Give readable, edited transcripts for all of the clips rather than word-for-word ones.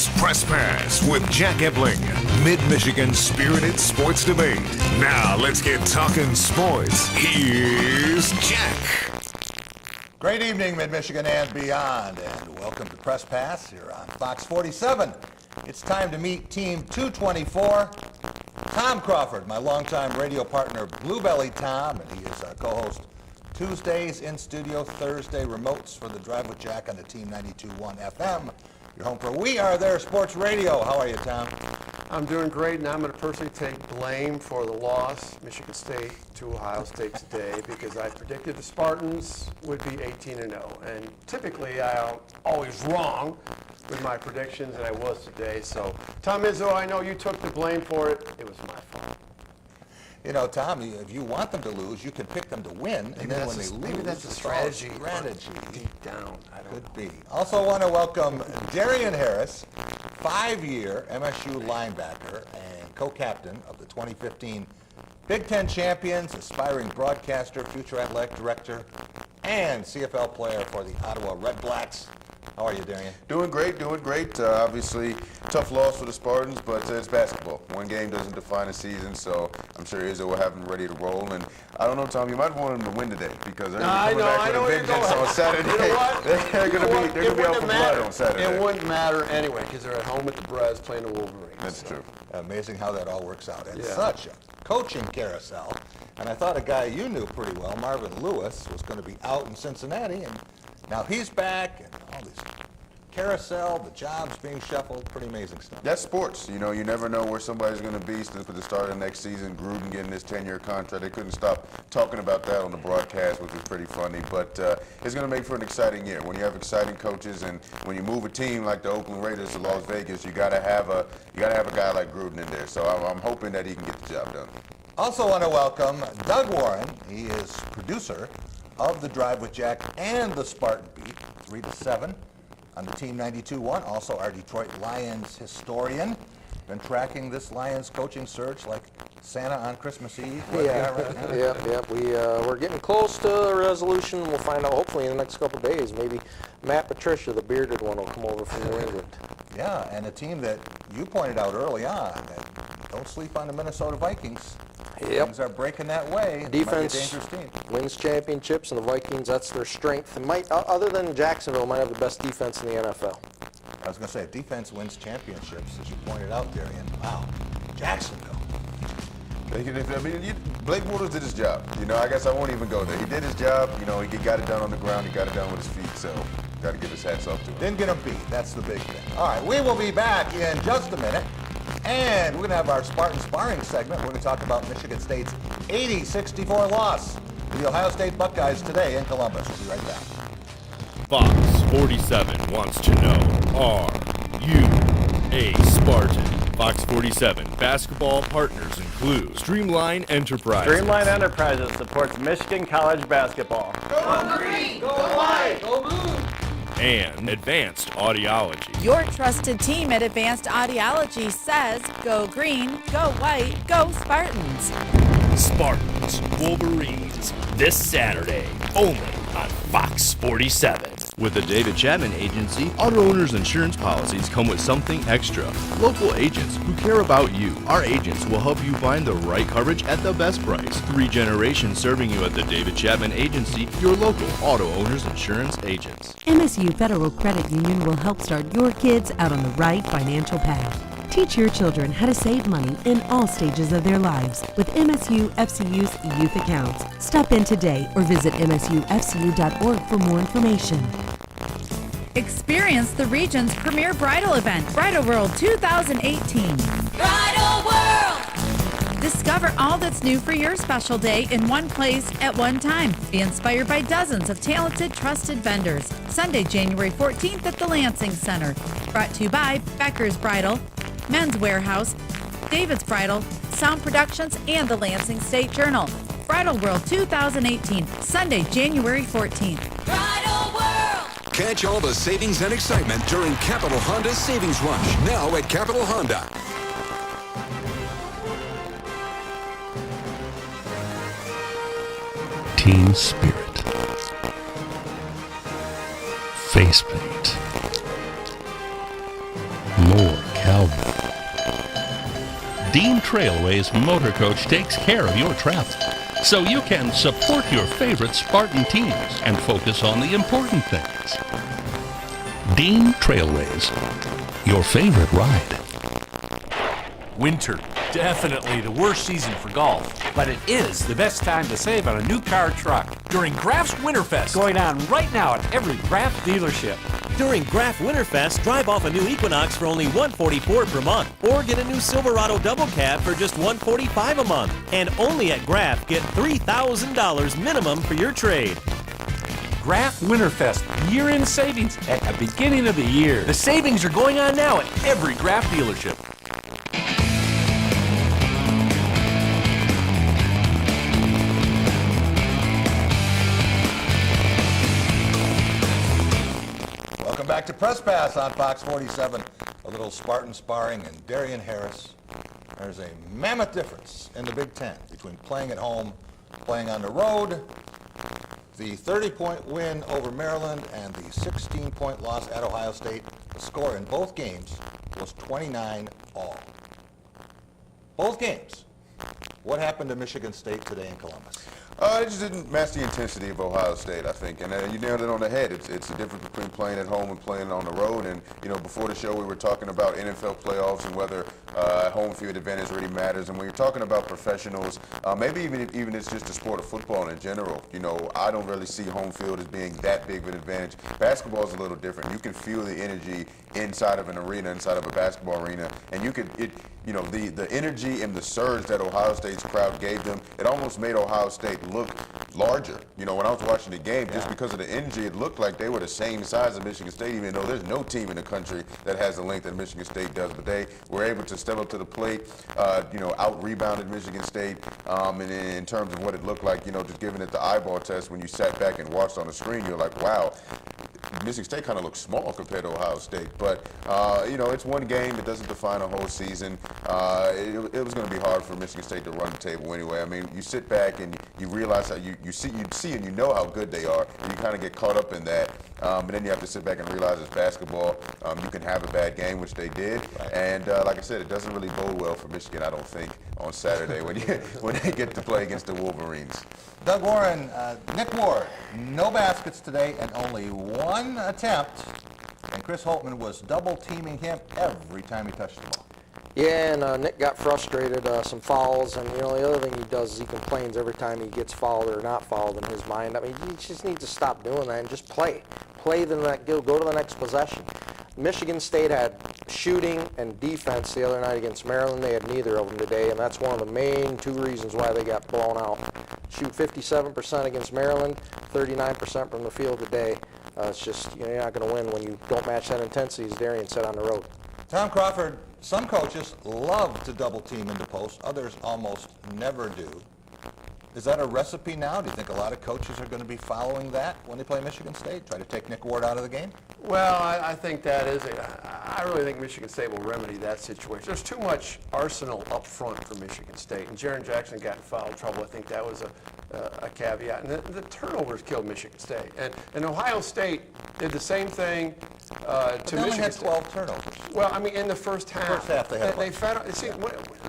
It's Press Pass with Jack Ebling, Mid-Michigan's spirited sports debate. Now let's get talking sports. Here's Jack. Great evening, Mid-Michigan and beyond, and welcome to Press Pass here on Fox 47. It's time to meet Team 224. Tom Crawford, my longtime radio partner, Blue Belly Tom, and he is our co-host Tuesdays in studio, Thursday remotes for the Drive with Jack on the Team 92.1 FM. Your home for We Are There Sports Radio. How are you, Tom? I'm doing great, and I'm going to personally take blame for the loss, Michigan State to Ohio State today, because I predicted the Spartans would be 18-0, and typically I'm always wrong with my predictions, and I was today. So, Tom Izzo, I know you took the blame for it. It was my fault. You know, Tom, if you want them to lose, you can pick them to win, and then when they lose, maybe that's a strategy. Deep down, I don't know. Could be. Also want to welcome Darian Harris, 5-year MSU linebacker and co-captain of the 2015 Big Ten champions, aspiring broadcaster, future athletic director, and CFL player for the Ottawa Red Blacks. How are you, Darian? Doing great. Obviously, tough loss for the Spartans, but it's basketball. One game doesn't define a season, so I'm sure Izzo will have them ready to roll. And I don't know, Tom, you might want them to win today because they're coming back with a vengeance on Saturday. You know what? They're going to be out for blood on Saturday. It wouldn't matter anyway because they're at home at the Brez playing the Wolverines. That's true. Amazing how that all works out. And such a coaching carousel. And I thought a guy you knew pretty well, Marvin Lewis, was going to be out in Cincinnati, and now he's back, and all this carousel, the jobs being shuffled, pretty amazing stuff. That's sports. You know, you never know where somebody's going to be for the start of the next season. Gruden getting this 10-year contract. They couldn't stop talking about that on the broadcast, which was pretty funny. But it's going to make for an exciting year. When you have exciting coaches and when you move a team like the Oakland Raiders to Las Vegas, you got to have a guy like Gruden in there. So I'm hoping that he can get the job done. Also want to welcome Doug Warren. He is producer of the Drive with Jack and the Spartan Beat, 3 to 7 on the Team 92.1. Also our Detroit Lions historian. Been tracking this Lions coaching search like Santa on Christmas Eve. We're getting close to a resolution. We'll find out hopefully in the next couple of days. Maybe Matt Patricia, the bearded one, will come over from New England. Yeah, and a team that you pointed out early on, that don't sleep on the Minnesota Vikings. Yep. Things are breaking that way. Defense might be a dangerous team. Wins championships, and the Vikings, that's their strength. And other than Jacksonville, might have the best defense in the NFL. I was going to say, if defense wins championships, as you pointed out, Darian. Wow, Jacksonville. Blake Bortles did his job. You know, I guess I won't even go there. He did his job. You know, he got it done on the ground. He got it done with his feet. So, got to give his hats off to him. Didn't get him beat. That's the big thing. All right, we will be back in just a minute. And we're going to have our Spartan Sparring segment. We're going to talk about Michigan State's 80-64 loss to the Ohio State Buckeyes today in Columbus. We'll be right back. Fox 47 wants to know, are you a Spartan? Fox 47 basketball partners include Streamline Enterprises. Streamline Enterprises supports Michigan college basketball. Go green, go white, go blue. And Advanced Audiology. Your trusted team at Advanced Audiology says, go green, go white, go Spartans. Spartans, Wolverines, this Saturday, only on Fox 47. With the David Chapman Agency, auto owners' insurance policies come with something extra. Local agents who care about you. Our agents will help you find the right coverage at the best price. 3 generations serving you at the David Chapman Agency, your local auto owners' insurance agents. MSU Federal Credit Union will help start your kids out on the right financial path. Teach your children how to save money in all stages of their lives with MSU FCU's youth accounts. Stop in today or visit msufcu.org for more information. Experience the region's premier bridal event, Bridal World 2018. Bridal World! Discover all that's new for your special day in one place at one time. Be inspired by dozens of talented, trusted vendors. Sunday, January 14th at the Lansing Center. Brought to you by Becker's Bridal, Men's Warehouse, David's Bridal, Sound Productions, and the Lansing State Journal. Bridal World 2018, Sunday, January 14th. Bridal World! Catch all the savings and excitement during Capital Honda's Savings Rush, now at Capital Honda. Team spirit. Face paint. more Calvin. Dean Trailway's motor coach takes care of your travel, so you can support your favorite Spartan teams and focus on the important things. Dean Trailways, your favorite ride. Winter, definitely the worst season for golf, but it is the best time to save on a new car or truck during Graf's Winterfest, going on right now at every Graf dealership. During Graf Winterfest, drive off a new Equinox for only $144 per month, or get a new Silverado double cab for just $145 a month. And only at Graf, get $3,000 minimum for your trade. Graf Winterfest, year-end savings at the beginning of the year. The savings are going on now at every Graf dealership. Welcome back to Press Pass on Fox 47. A little Spartan sparring and Darian Harris. There's a mammoth difference in the Big Ten between playing at home, playing on the road. The 30-point win over Maryland and the 16-point loss at Ohio State. The score in both games was 29-all. Both games. What happened to Michigan State today in Columbus? It just didn't match the intensity of Ohio State, I think, and you nailed it on the head. It's the difference between playing at home and playing on the road. And before the show, we were talking about NFL playoffs and whether home field advantage really matters. And when you're talking about professionals, maybe even it's just the sport of football in general. I don't really see home field as being that big of an advantage. Basketball is a little different. You can feel the energy inside of an arena, inside of a basketball arena, and the energy and the surge that Ohio State's crowd gave them, it almost made Ohio State look larger. When I was watching the game, just because of the energy, it looked like they were the same size as Michigan State, even though there's no team in the country that has the length that Michigan State does. But they were able to step up to the plate, out-rebounded Michigan State, and in terms of what it looked like, just giving it the eyeball test, when you sat back and watched on the screen, you're like, wow, Michigan State kind of looks small compared to Ohio State. But, it's one game. It doesn't define a whole season. It was going to be hard for Michigan State to run the table anyway. I mean, you sit back and you realize how you see and you know how good they are, and you kind of get caught up in that. And then you have to sit back and realize it's basketball. You can have a bad game, which they did. Right. And like I said, it doesn't really bode well for Michigan, I don't think, on Saturday when they get to play against the Wolverines. Doug Warren, Nick Ward, no baskets today and only one attempt. And Chris Holtman was double-teaming him every time he touched the ball. Yeah, and Nick got frustrated, some fouls, and the other thing he does is he complains every time he gets fouled or not fouled in his mind. I mean, he just needs to stop doing that and just play. Play the go to the next possession. Michigan State had shooting and defense the other night against Maryland. They had neither of them today, and that's one of the main two reasons why they got blown out. Shoot 57% against Maryland, 39% from the field today. It's just, you're not going to win when you don't match that intensity, as Darian said, on the road. Tom Crawford, some coaches love to double team into post, others almost never do. Is that a recipe now? Do you think a lot of coaches are going to be following that when they play Michigan State, try to take Nick Ward out of the game? Well, I think that is I really think Michigan State will remedy that situation. There's too much arsenal up front for Michigan State, and Jaren Jackson got in foul trouble. I think that was a caveat. And the turnovers killed Michigan State. And Ohio State did the same thing to Michigan had State. 12 turnovers. Well, I mean, in the first half. First half they had they fed, see,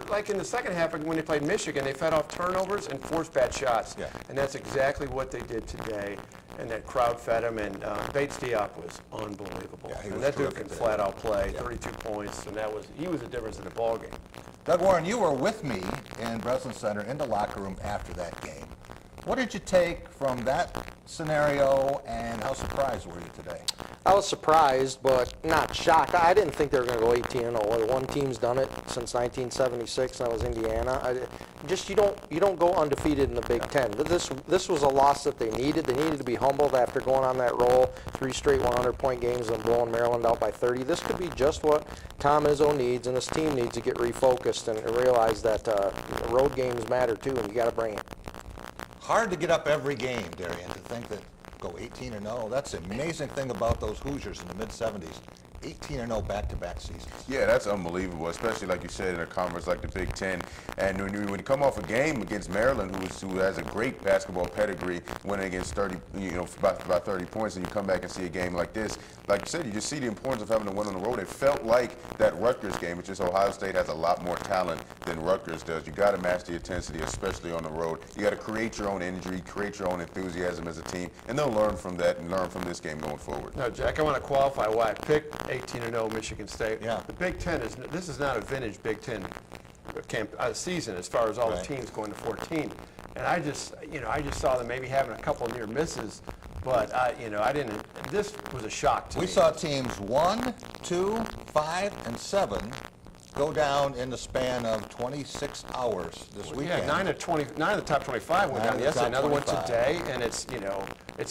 like in the second half when they played Michigan, they fed off turnovers and forced bad shots. Yeah. And that's exactly what they did today. And that crowd fed him, and Bates Diop was unbelievable. Yeah, and that dude can flat out play, 32 points, and he was the difference in the ball game. Doug Warren, you were with me in Breslin Center in the locker room after that game. What did you take from that scenario, and how surprised were you today? I was surprised, but not shocked. I didn't think they were going to go 18-0. One team's done it since 1976, and that was Indiana. You don't go undefeated in the Big Ten. This was a loss that they needed. They needed to be humbled after going on that roll, 3 straight 100-point games and blowing Maryland out by 30. This could be just what Tom Izzo needs, and this team needs to get refocused and realize that road games matter too, and you got to bring it. Hard to get up every game, Darian, to think that go 18-0. That's the amazing thing about those Hoosiers in the mid-'70s. 18-0 back-to-back seasons. Yeah, that's unbelievable, especially like you said in a conference like the Big Ten. And when you come off a game against Maryland, who has a great basketball pedigree, winning against 30, about 30 points, and you come back and see a game like this, like you said, you just see the importance of having to win on the road. It felt like that Rutgers game, which is Ohio State has a lot more talent than Rutgers does. You got to match the intensity, especially on the road. You got to create your own energy, create your own enthusiasm as a team, and they'll learn from that and learn from this game going forward. Now, Jack, I want to qualify why I picked 18-0 Michigan State. Yeah. The Big Ten this is not a vintage Big Ten season as far as all the teams going to 14. And I just saw them maybe having a couple near misses, but I didn't. This was a shock to me. We saw teams 1, 2, 5, and 7 go down in the span of 26 hours this weekend. Yeah, 9 of the top 25 went down yesterday. Another one today, and it's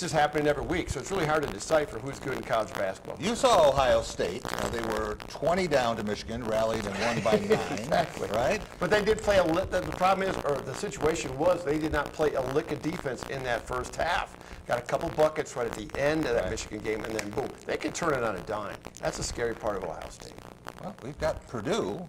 just happening every week. So it's really hard to decipher who's good in college basketball. You saw Ohio State. They were 20 down to Michigan, rallied and won by 9. Exactly. Right? But they did play the problem is, or the situation was, they did not play a lick of defense in that first half. Got a couple buckets right at the end of that Michigan game, and then boom, they can turn it on a dime. That's the scary part of Ohio State. Well, we've got Purdue.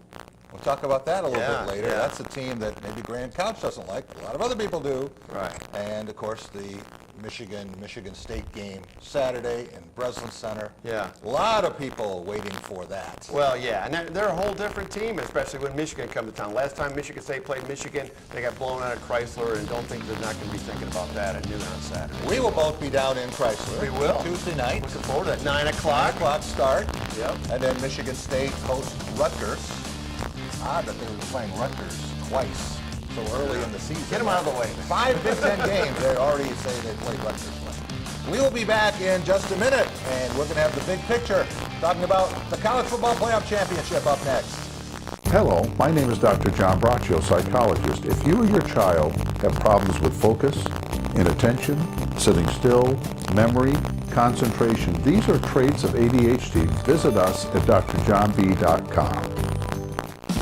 We'll talk about that a little bit later. Yeah. That's a team that maybe Graham Couch doesn't like, but a lot of other people do. Right. And, of course, the Michigan State game Saturday in Breslin Center. Yeah. A lot of people waiting for that. Well, yeah, and they're a whole different team, especially when Michigan comes to town. Last time Michigan State played Michigan, they got blown out of Chrysler, and don't think they're not going to be thinking about that at noon on Saturday. We will both be down in Chrysler. We will. Tuesday night. Looking forward to it. 9 o'clock. 9 o'clock start. Yep. And then Michigan State hosts Rutgers. Odd that they were playing Rutgers twice so early in the season. Get them out of the way. 5 Big Ten games, they already say they played Rutgers. We will be back in just a minute, and we're going to have the big picture, talking about the College Football Playoff Championship up next. Hello, my name is Dr. John Braccio, psychologist. If you or your child have problems with focus, inattention, sitting still, memory, concentration, these are traits of ADHD. Visit us at drjohnb.com.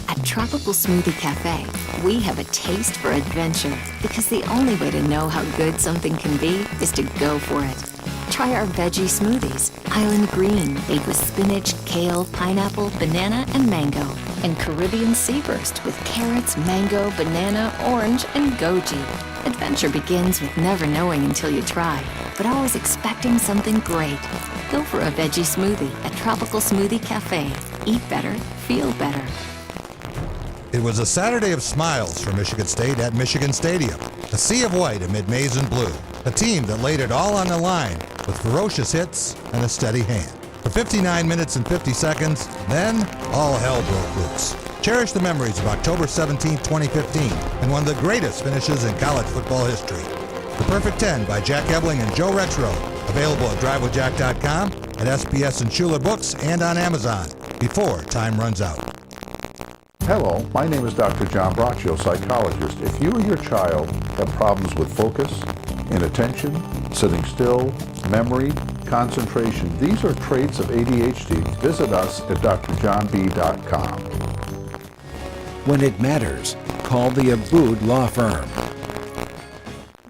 At Tropical Smoothie Cafe, we have a taste for adventure because the only way to know how good something can be is to go for it. Try our veggie smoothies, Island Green, made with spinach, kale, pineapple, banana, and mango, and Caribbean Sea Burst with carrots, mango, banana, orange, and goji. Adventure begins with never knowing until you try, but always expecting something great. Go for a veggie smoothie at Tropical Smoothie Cafe. Eat better, feel better. It was a Saturday of smiles for Michigan State at Michigan Stadium. A sea of white amid maize and blue. A team that laid it all on the line with ferocious hits and a steady hand. For 59 minutes and 50 seconds, then all hell broke loose. Cherish the memories of October 17, 2015, and one of the greatest finishes in college football history. The Perfect 10 by Jack Ebling and Joe Rexroad. Available at drivewithjack.com, at SBS and Schuler Books, and on Amazon before time runs out. Hello, my name is Dr. John Braccio, psychologist. If you or your child have problems with focus, inattention, sitting still, memory, concentration, these are traits of ADHD. Visit us at drjohnb.com. When it matters, call the Abood Law Firm.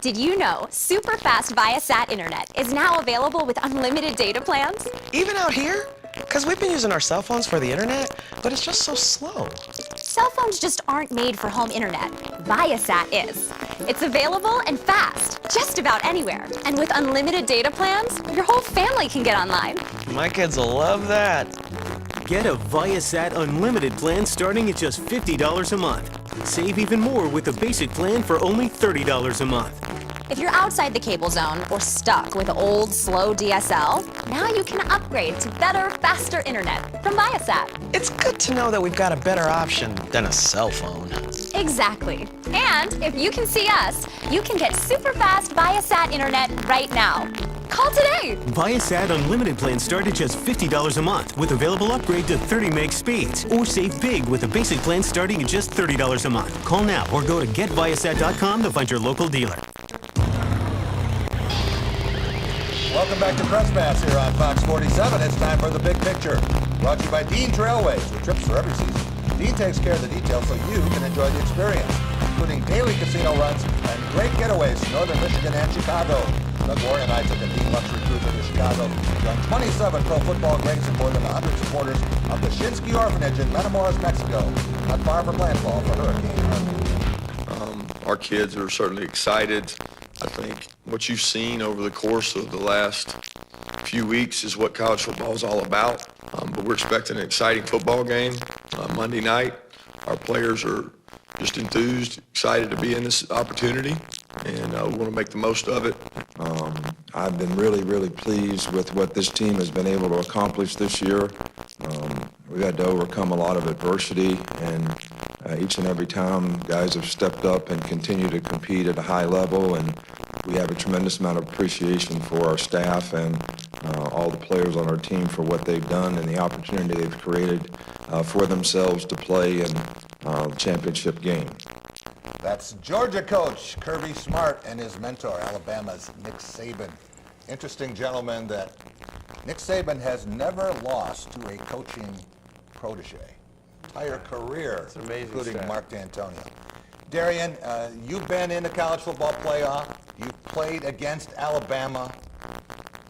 Did you know super fast Viasat internet is now available with unlimited data plans? Even out here? Because we've been using our cell phones for the internet, but it's just so slow. Cell phones just aren't made for home internet. Viasat is. It's available and fast, just about anywhere. And with unlimited data plans, your whole family can get online. My kids will love that. Get a Viasat Unlimited plan starting at just $50 a month. Save even more with the basic plan for only $30 a month. If you're outside the cable zone or stuck with old, slow DSL, now you can upgrade to better, faster internet from Viasat. It's good to know that we've got a better option than a cell phone. Exactly. And if you can see us, you can get super fast Viasat internet right now. Call today. Viasat Unlimited plans start at just $50 a month with available upgrade to 30 meg speeds. Or save big with a basic plan starting at just $30 a month. Call now or go to getviasat.com to find your local dealer. Welcome back to Press Pass here on Fox 47. It's time for the big picture. Brought to you by Dean Trailways, with trips for every season. Dean takes care of the details so you can enjoy the experience. including daily casino runs and great getaways to Northern Michigan and Chicago. Doug Warren and I took a team luxury cruiser to Chicago, joined 27 pro football greats and more than 100 supporters of the Shinsky Orphanage in Matamoros, Mexico, not far from landfall for Hurricane Harvey. Our kids are certainly excited. I think what you've seen over the course of the last few weeks is what college football is all about. But we're expecting an exciting football game Monday night. Our players are just enthused, excited to be in this opportunity, and we want to make the most of it. I've been really pleased with what this team has been able to accomplish this year. We've had to overcome a lot of adversity, and each and every time guys have stepped up and continue to compete at a high level, and we have a tremendous amount of appreciation for our staff and all the players on our team for what they've done and the opportunity they've created for themselves to play in the championship game. That's Georgia coach Kirby Smart and his mentor, Alabama's Nick Saban. Interesting gentleman that Nick Saban has never lost to a coaching protege. Entire career, including stat. Mark D'Antonio. Darian, you've been in the college football playoff. You've played against Alabama.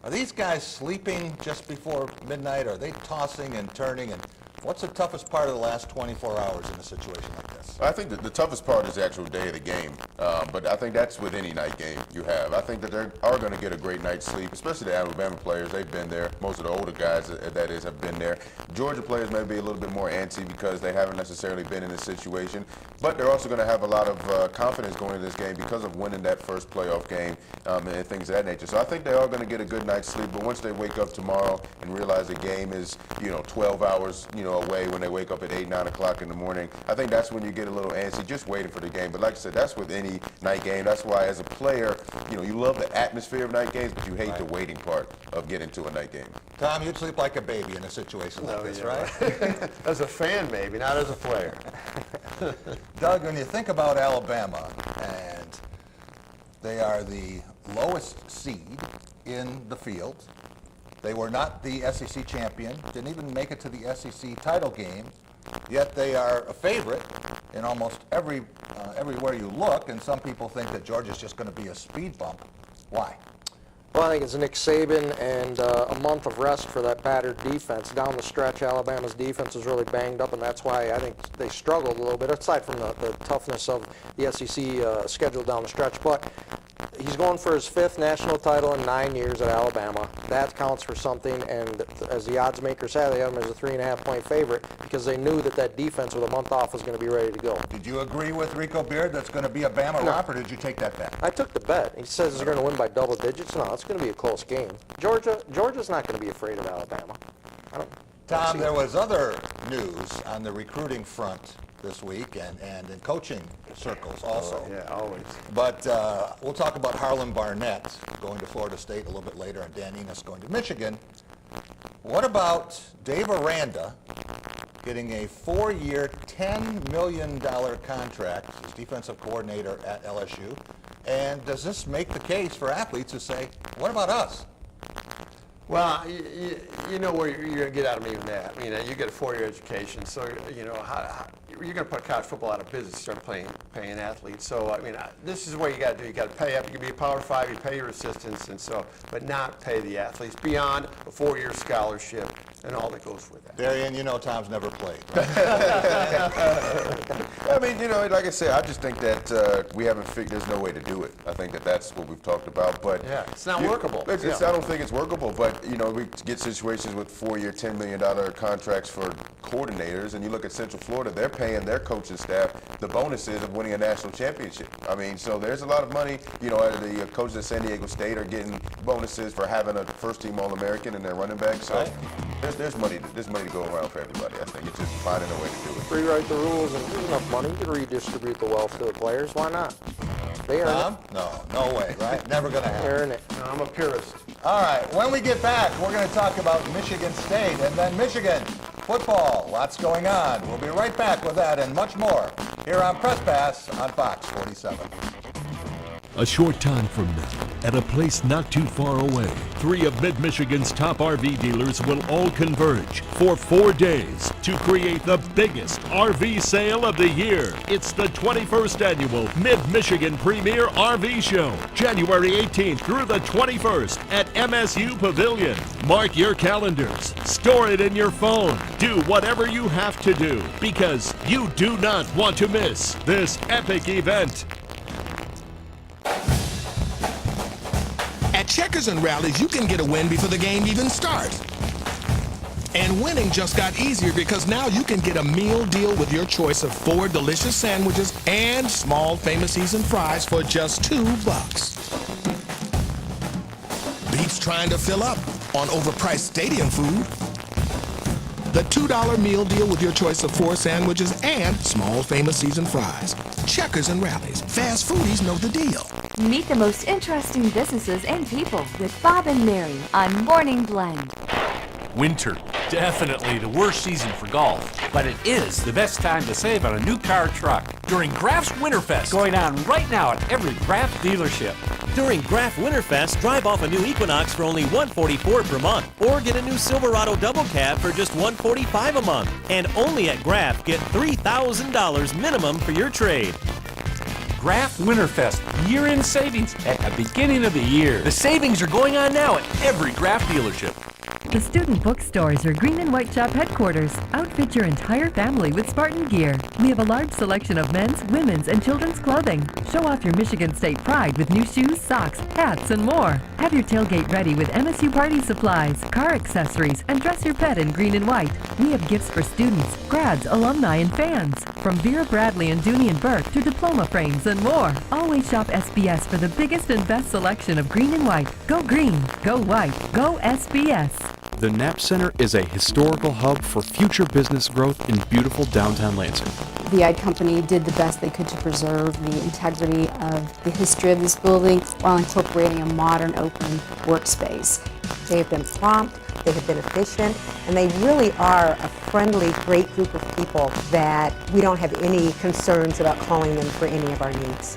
Are these guys sleeping just before midnight? Are they tossing and turning? And what's the toughest part of the last 24 hours in a situation like this? I think that the toughest part is the actual day of the game, but I think that's with any night game you have. I think that they are going to get a great night's sleep, especially the Alabama players. They've been there. Most of the older guys, that is, have been there. Georgia players may be a little bit more antsy because they haven't necessarily been in this situation, but they're also going to have a lot of confidence going into this game because of winning that first playoff game and things of that nature. So I think they are going to get a good night's sleep, but once they wake up tomorrow and realize the game is, 12 hours, away when they wake up at 8, 9 o'clock in the morning, I think that's when you get a little antsy just waiting for the game. But like I said, that's with any night game. That's why as a player, you love the atmosphere of night games, but you hate the waiting part of getting to a night game. Tom, you'd sleep like a baby in a situation like this, right? As a fan, maybe, not as a player. Doug, when you think about Alabama, and they are the lowest seed in the field, they were not the SEC champion, didn't even make it to the SEC title game, yet they are a favorite in almost everywhere you look, and some people think that Georgia's just going to be a speed bump. Why? Well, I think it's Nick Saban and a month of rest for that battered defense. Down the stretch, Alabama's defense was really banged up, and that's why I think they struggled a little bit, aside from the toughness of the SEC schedule down the stretch. But he's going for his 5th national title in 9 years at Alabama. That counts for something, and as the odds makers have, they have him as a 3.5-point favorite because they knew that defense with a month off was going to be ready to go. Did you agree with Rico Beard that's going to be a Bama romp, or did you take that bet? I took the bet. He says they're going to win by double digits. No, it's going to be a close game. Georgia's not going to be afraid of Alabama. Tom, there was other news on the recruiting front this week and in coaching circles also. Yeah, always. But we'll talk about Harlan Barnett going to Florida State a little bit later and Dan Enos going to Michigan. What about Dave Aranda getting a 4-year, $10 million contract as defensive coordinator at LSU? And does this make the case for athletes who say, what about us? Well, you know where you're going to get out of me with that. You get a 4-year education, so you're going to put college football out of business, start paying athletes. So this is what you got to do. You got to pay up. You can be a Power 5, you pay your assistants, but not pay the athletes beyond a 4-year scholarship and all that goes with that. Darian, Tom's never played. Like I said, I just think that we haven't figured. There's no way to do it. I think that's what we've talked about. But yeah, it's not workable. I don't think it's workable. But we get situations with 4-year, $10 million contracts for coordinators, and you look at Central Florida, they're paying their coaching staff the bonuses of winning a national championship. So there's a lot of money. The coaches at San Diego State are getting bonuses for having a first-team All-American and their running back. So there's money to go around for everybody. I think it's just finding a way to do it. Rewrite the rules, and there's enough money to redistribute the wealth to the players. Why not? They earn it. No way, right? Never going to happen. Earn it. No, I'm a purist. All right, when we get back, we're going to talk about Michigan State and then Michigan football. Lots going on. We'll be right back with that and much more here on Press Pass on Fox 47. A short time from now, at a place not too far away, 3 of Mid-Michigan's top RV dealers will all converge for 4 days to create the biggest RV sale of the year. It's the 21st annual Mid-Michigan Premier RV Show, January 18th through the 21st at MSU Pavilion. Mark your calendars, store it in your phone, do whatever you have to do, because you do not want to miss this epic event. At Checkers and Rallies, you can get a win before the game even starts. And winning just got easier because now you can get a meal deal with your choice of 4 delicious sandwiches and small famous seasoned fries for just $2. Beats trying to fill up on overpriced stadium food. The $2 meal deal with your choice of 4 sandwiches and small famous seasoned fries. Checkers and Rallies. Fast foodies know the deal. Meet the most interesting businesses and people with Bob and Mary on Morning Blend. Winter, definitely the worst season for golf, but it is the best time to save on a new car or truck during Graf's Winterfest, going on right now at every Graf dealership. During Graf Winterfest, drive off a new Equinox for only $144 per month, or get a new Silverado double cab for just $145 a month. And only at Graf, get $3,000 minimum for your trade. Graf Winterfest, year-end savings at the beginning of the year. The savings are going on now at every Graf dealership. The Student Bookstore is your green and white shop headquarters. Outfit your entire family with Spartan gear. We have a large selection of men's, women's, and children's clothing. Show off your Michigan State pride with new shoes, socks, hats, and more. Have your tailgate ready with MSU party supplies, car accessories, and dress your pet in green and white. We have gifts for students, grads, alumni, and fans. From Vera Bradley and Dooney and Burke to diploma frames and more. Always shop SBS for the biggest and best selection of green and white. Go green, go white, go SBS. The Knapp Center is a historical hub for future business growth in beautiful downtown Lansing. The Ide Company did the best they could to preserve the integrity of the history of this building while incorporating a modern open workspace. They have been prompt, they have been efficient, and they really are a friendly, great group of people that we don't have any concerns about calling them for any of our needs.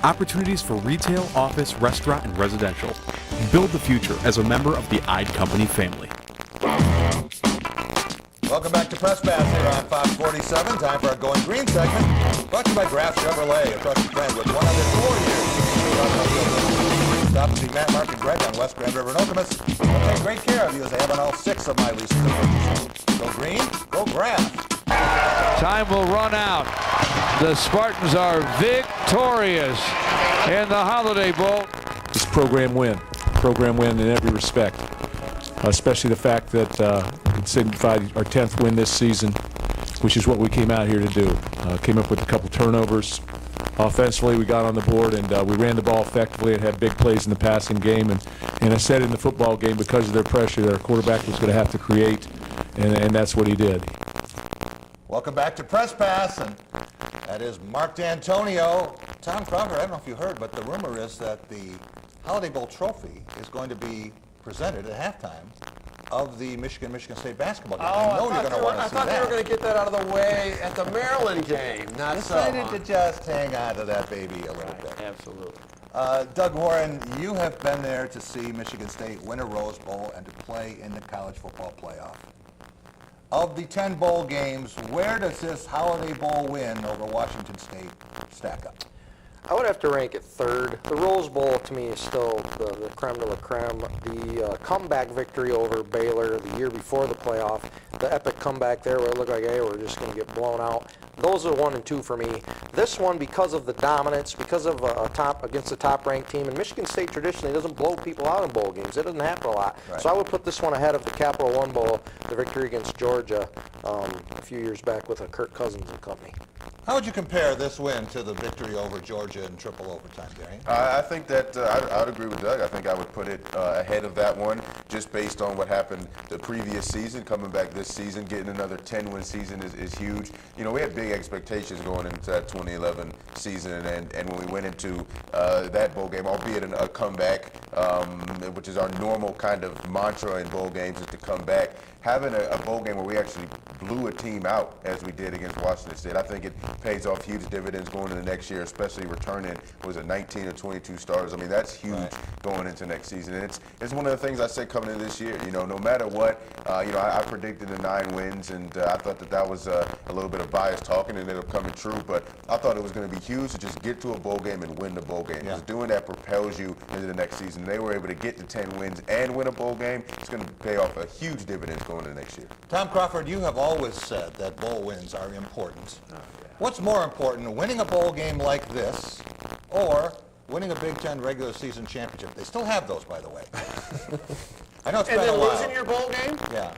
Opportunities for retail, office, restaurant, and residential. Build the future as a member of the Ide Company family. Welcome back to Press Pass here on Fox 47. Time for our Going Green segment. Brought to you by Graf Chevrolet, a trusted friend with 104 years. Stop to see Matt, Mark, and Greg on West Grand River and Okemos. They'll take great care of you as they have on all 6 of my recent purchases. Go green, go Graf. Time will run out. The Spartans are victorious in the Holiday Bowl. It's program win in every respect, especially the fact that it signified our 10th win this season, which is what we came out here to do. Came up with a couple turnovers. Offensively, we got on the board and we ran the ball effectively and had big plays in the passing game. And I said in the football game, because of their pressure, that our quarterback was going to have to create, and that's what he did. Welcome back to Press Pass, and that is Mark D'Antonio. Tom Crawford, I don't know if you heard, but the rumor is that the Holiday Bowl trophy is going to be presented at halftime of the Michigan State basketball game. I know you're going to want to see that. I thought they were going to get that out of the way at the Maryland game. Not so. Decided to just hang on to that baby a little bit. Absolutely. Doug Warren, you have been there to see Michigan State win a Rose Bowl and to play in the college football playoff. Of the 10 bowl games, where does this Holiday Bowl win over Washington State stack up? I would have to rank it third. The Rose Bowl, to me, is still the creme de la creme. The comeback victory over Baylor the year before the playoff, the epic comeback there where it looked like, hey, we're just going to get blown out. Those are 1 and 2 for me. This one, because of the dominance, because of against a top-ranked team, and Michigan State traditionally doesn't blow people out in bowl games. It doesn't happen a lot. Right. So I would put this one ahead of the Capital One Bowl, the victory against Georgia a few years back with Kirk Cousins and company. How would you compare this win to the victory over Georgia in triple overtime, Gary? I think that I would agree with Doug. I think I would put it ahead of that one just based on what happened the previous season. Coming back this season, getting another 10-win season is huge. You know, we had big expectations going into that 2011 season, and when we went into that bowl game, albeit a comeback, which is our normal kind of mantra in bowl games, is to come back. Having a bowl game where we actually blew a team out as we did against Washington State. I think it pays off huge dividends going into next year, especially returning, was it 19 or 22 starters? I mean, that's huge going into next season. And it's one of the things I said coming into this year. You know, no matter what, you know, I predicted the 9 wins, and I thought that was a little bit of bias talking, and it ended up coming true. But I thought it was going to be huge to just get to a bowl game and win the bowl game. Because doing that propels you into the next season. They were able to get to 10 wins and win a bowl game. It's going to pay off a huge dividends going into next year. Tom Crawford, you have always said that bowl wins are important. What's more important, winning a bowl game like this or winning a Big Ten regular season championship? They still have those, by the way. I know it's been a while. And then losing your bowl game? Yeah.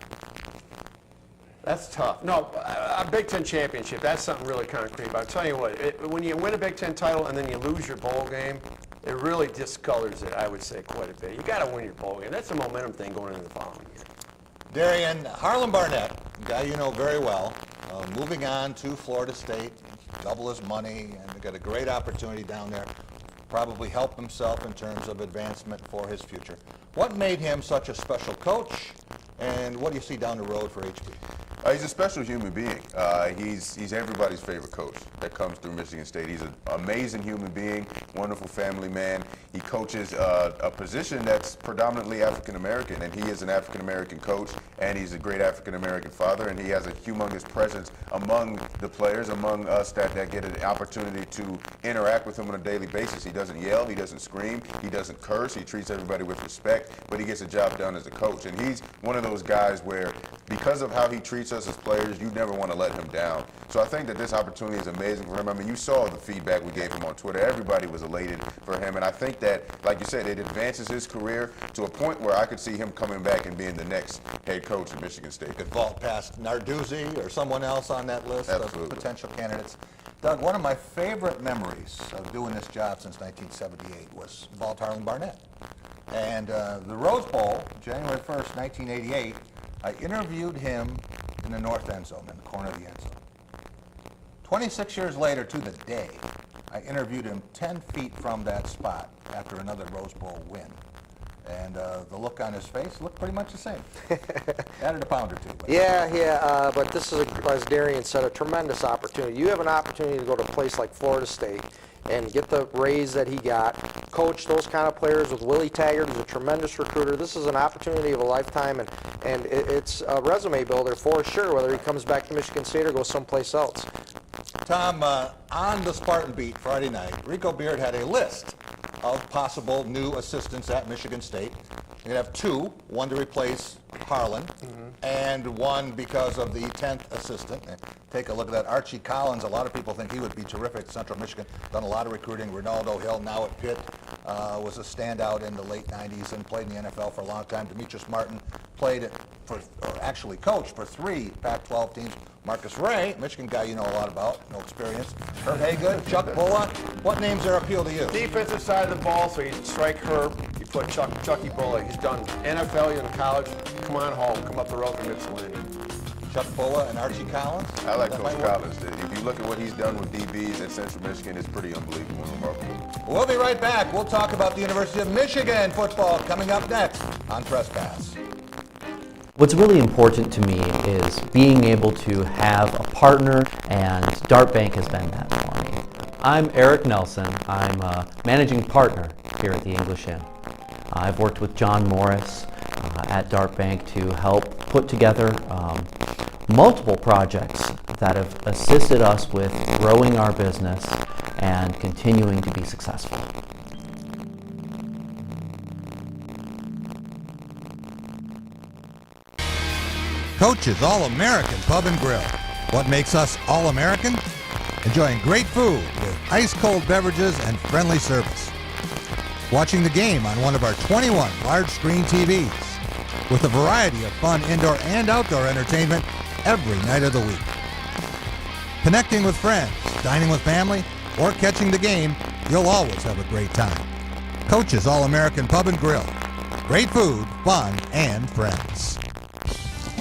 That's tough. No, a Big Ten championship, that's something really concrete. But I'll tell you what, when you win a Big Ten title and then you lose your bowl game, it really discolors it, I would say, quite a bit. You got to win your bowl game. That's a momentum thing going into the following year. Darian, Harlan Barnett, a guy you know very well, moving on to Florida State, double his money, and got a great opportunity down there. Probably help himself in terms of advancement for his future. What made him such a special coach, and what do you see down the road for HB? He's a special human being. He's everybody's favorite coach that comes through Michigan State. He's an amazing human being, wonderful family man. He coaches a position that's predominantly African American, and he is an African American coach, and he's a great African American father, and he has a humongous presence among the players, among us that get an opportunity to interact with him on a daily basis. He doesn't yell, he doesn't scream, he doesn't curse, he treats everybody with respect, but he gets the job done as a coach. And he's one of those guys where, because of how he treats us as players, you never want to let him down. So I think that this opportunity is amazing for him. I mean, you saw the feedback we gave him on Twitter. Everybody was elated for him, and I think that, like you said, it advances his career to a point where I could see him coming back and being the next head coach at Michigan State. Could vault past Narduzzi or someone else on that list of potential candidates. Doug, one of my favorite memories of doing this job since 1978 was vault Harlan Barnett. And the Rose Bowl, January 1st, 1988, I interviewed him in the north end zone, in the corner of the end zone. 26 years later, to the day, I interviewed him 10 feet from that spot after another Rose Bowl win. And the look on his face looked pretty much the same. Added a pound or two. Yeah, but this is, as Darian said, a tremendous opportunity. You have an opportunity to go to a place like Florida State and get the raise that he got, coach those kind of players with Willie Taggart, who's a tremendous recruiter. This is an opportunity of a lifetime, and it's a resume builder for sure, whether he comes back to Michigan State or goes someplace else. Tom, on the Spartan Beat Friday night, Rico Beard had a list of possible new assistants at Michigan State. You're going to have 2, one to replace Harlan, and one because of the 10th assistant. And take a look at that. Archie Collins, a lot of people think he would be terrific at Central Michigan. Done a lot of recruiting. Ronaldo Hill, now at Pitt, was a standout in the late 90s and played in the NFL for a long time. Demetrius Martin played actually coached for 3 Pac-12 teams. Marcus Ray, Michigan guy you know a lot about, no experience. Herb Haygood, Chuck Bulla. What names are appeal to you? Defensive side of the ball, so you strike Herb, you put Chucky Bulla. He's done NFL, he's in college. Come on home, come up the road to Ypsilanti. Chuck Bulla and Archie Collins? I like Coach Collins. If you look at what he's done with DBs at Central Michigan, it's pretty unbelievable and remarkable. We'll be right back. We'll talk about the University of Michigan football coming up next on Press Pass. What's really important to me is being able to have a partner, and Dart Bank has been that for me. I'm Eric Nelson. I'm a managing partner here at the English Inn. I've worked with John Morris at Dart Bank to help put together multiple projects that have assisted us with growing our business and continuing to be successful. Coach's All-American Pub and Grill. What makes us All-American? Enjoying great food with ice-cold beverages and friendly service. Watching the game on one of our 21 large-screen TVs with a variety of fun indoor and outdoor entertainment every night of the week. Connecting with friends, dining with family, or catching the game, you'll always have a great time. Coach's All-American Pub and Grill. Great food, fun, and friends.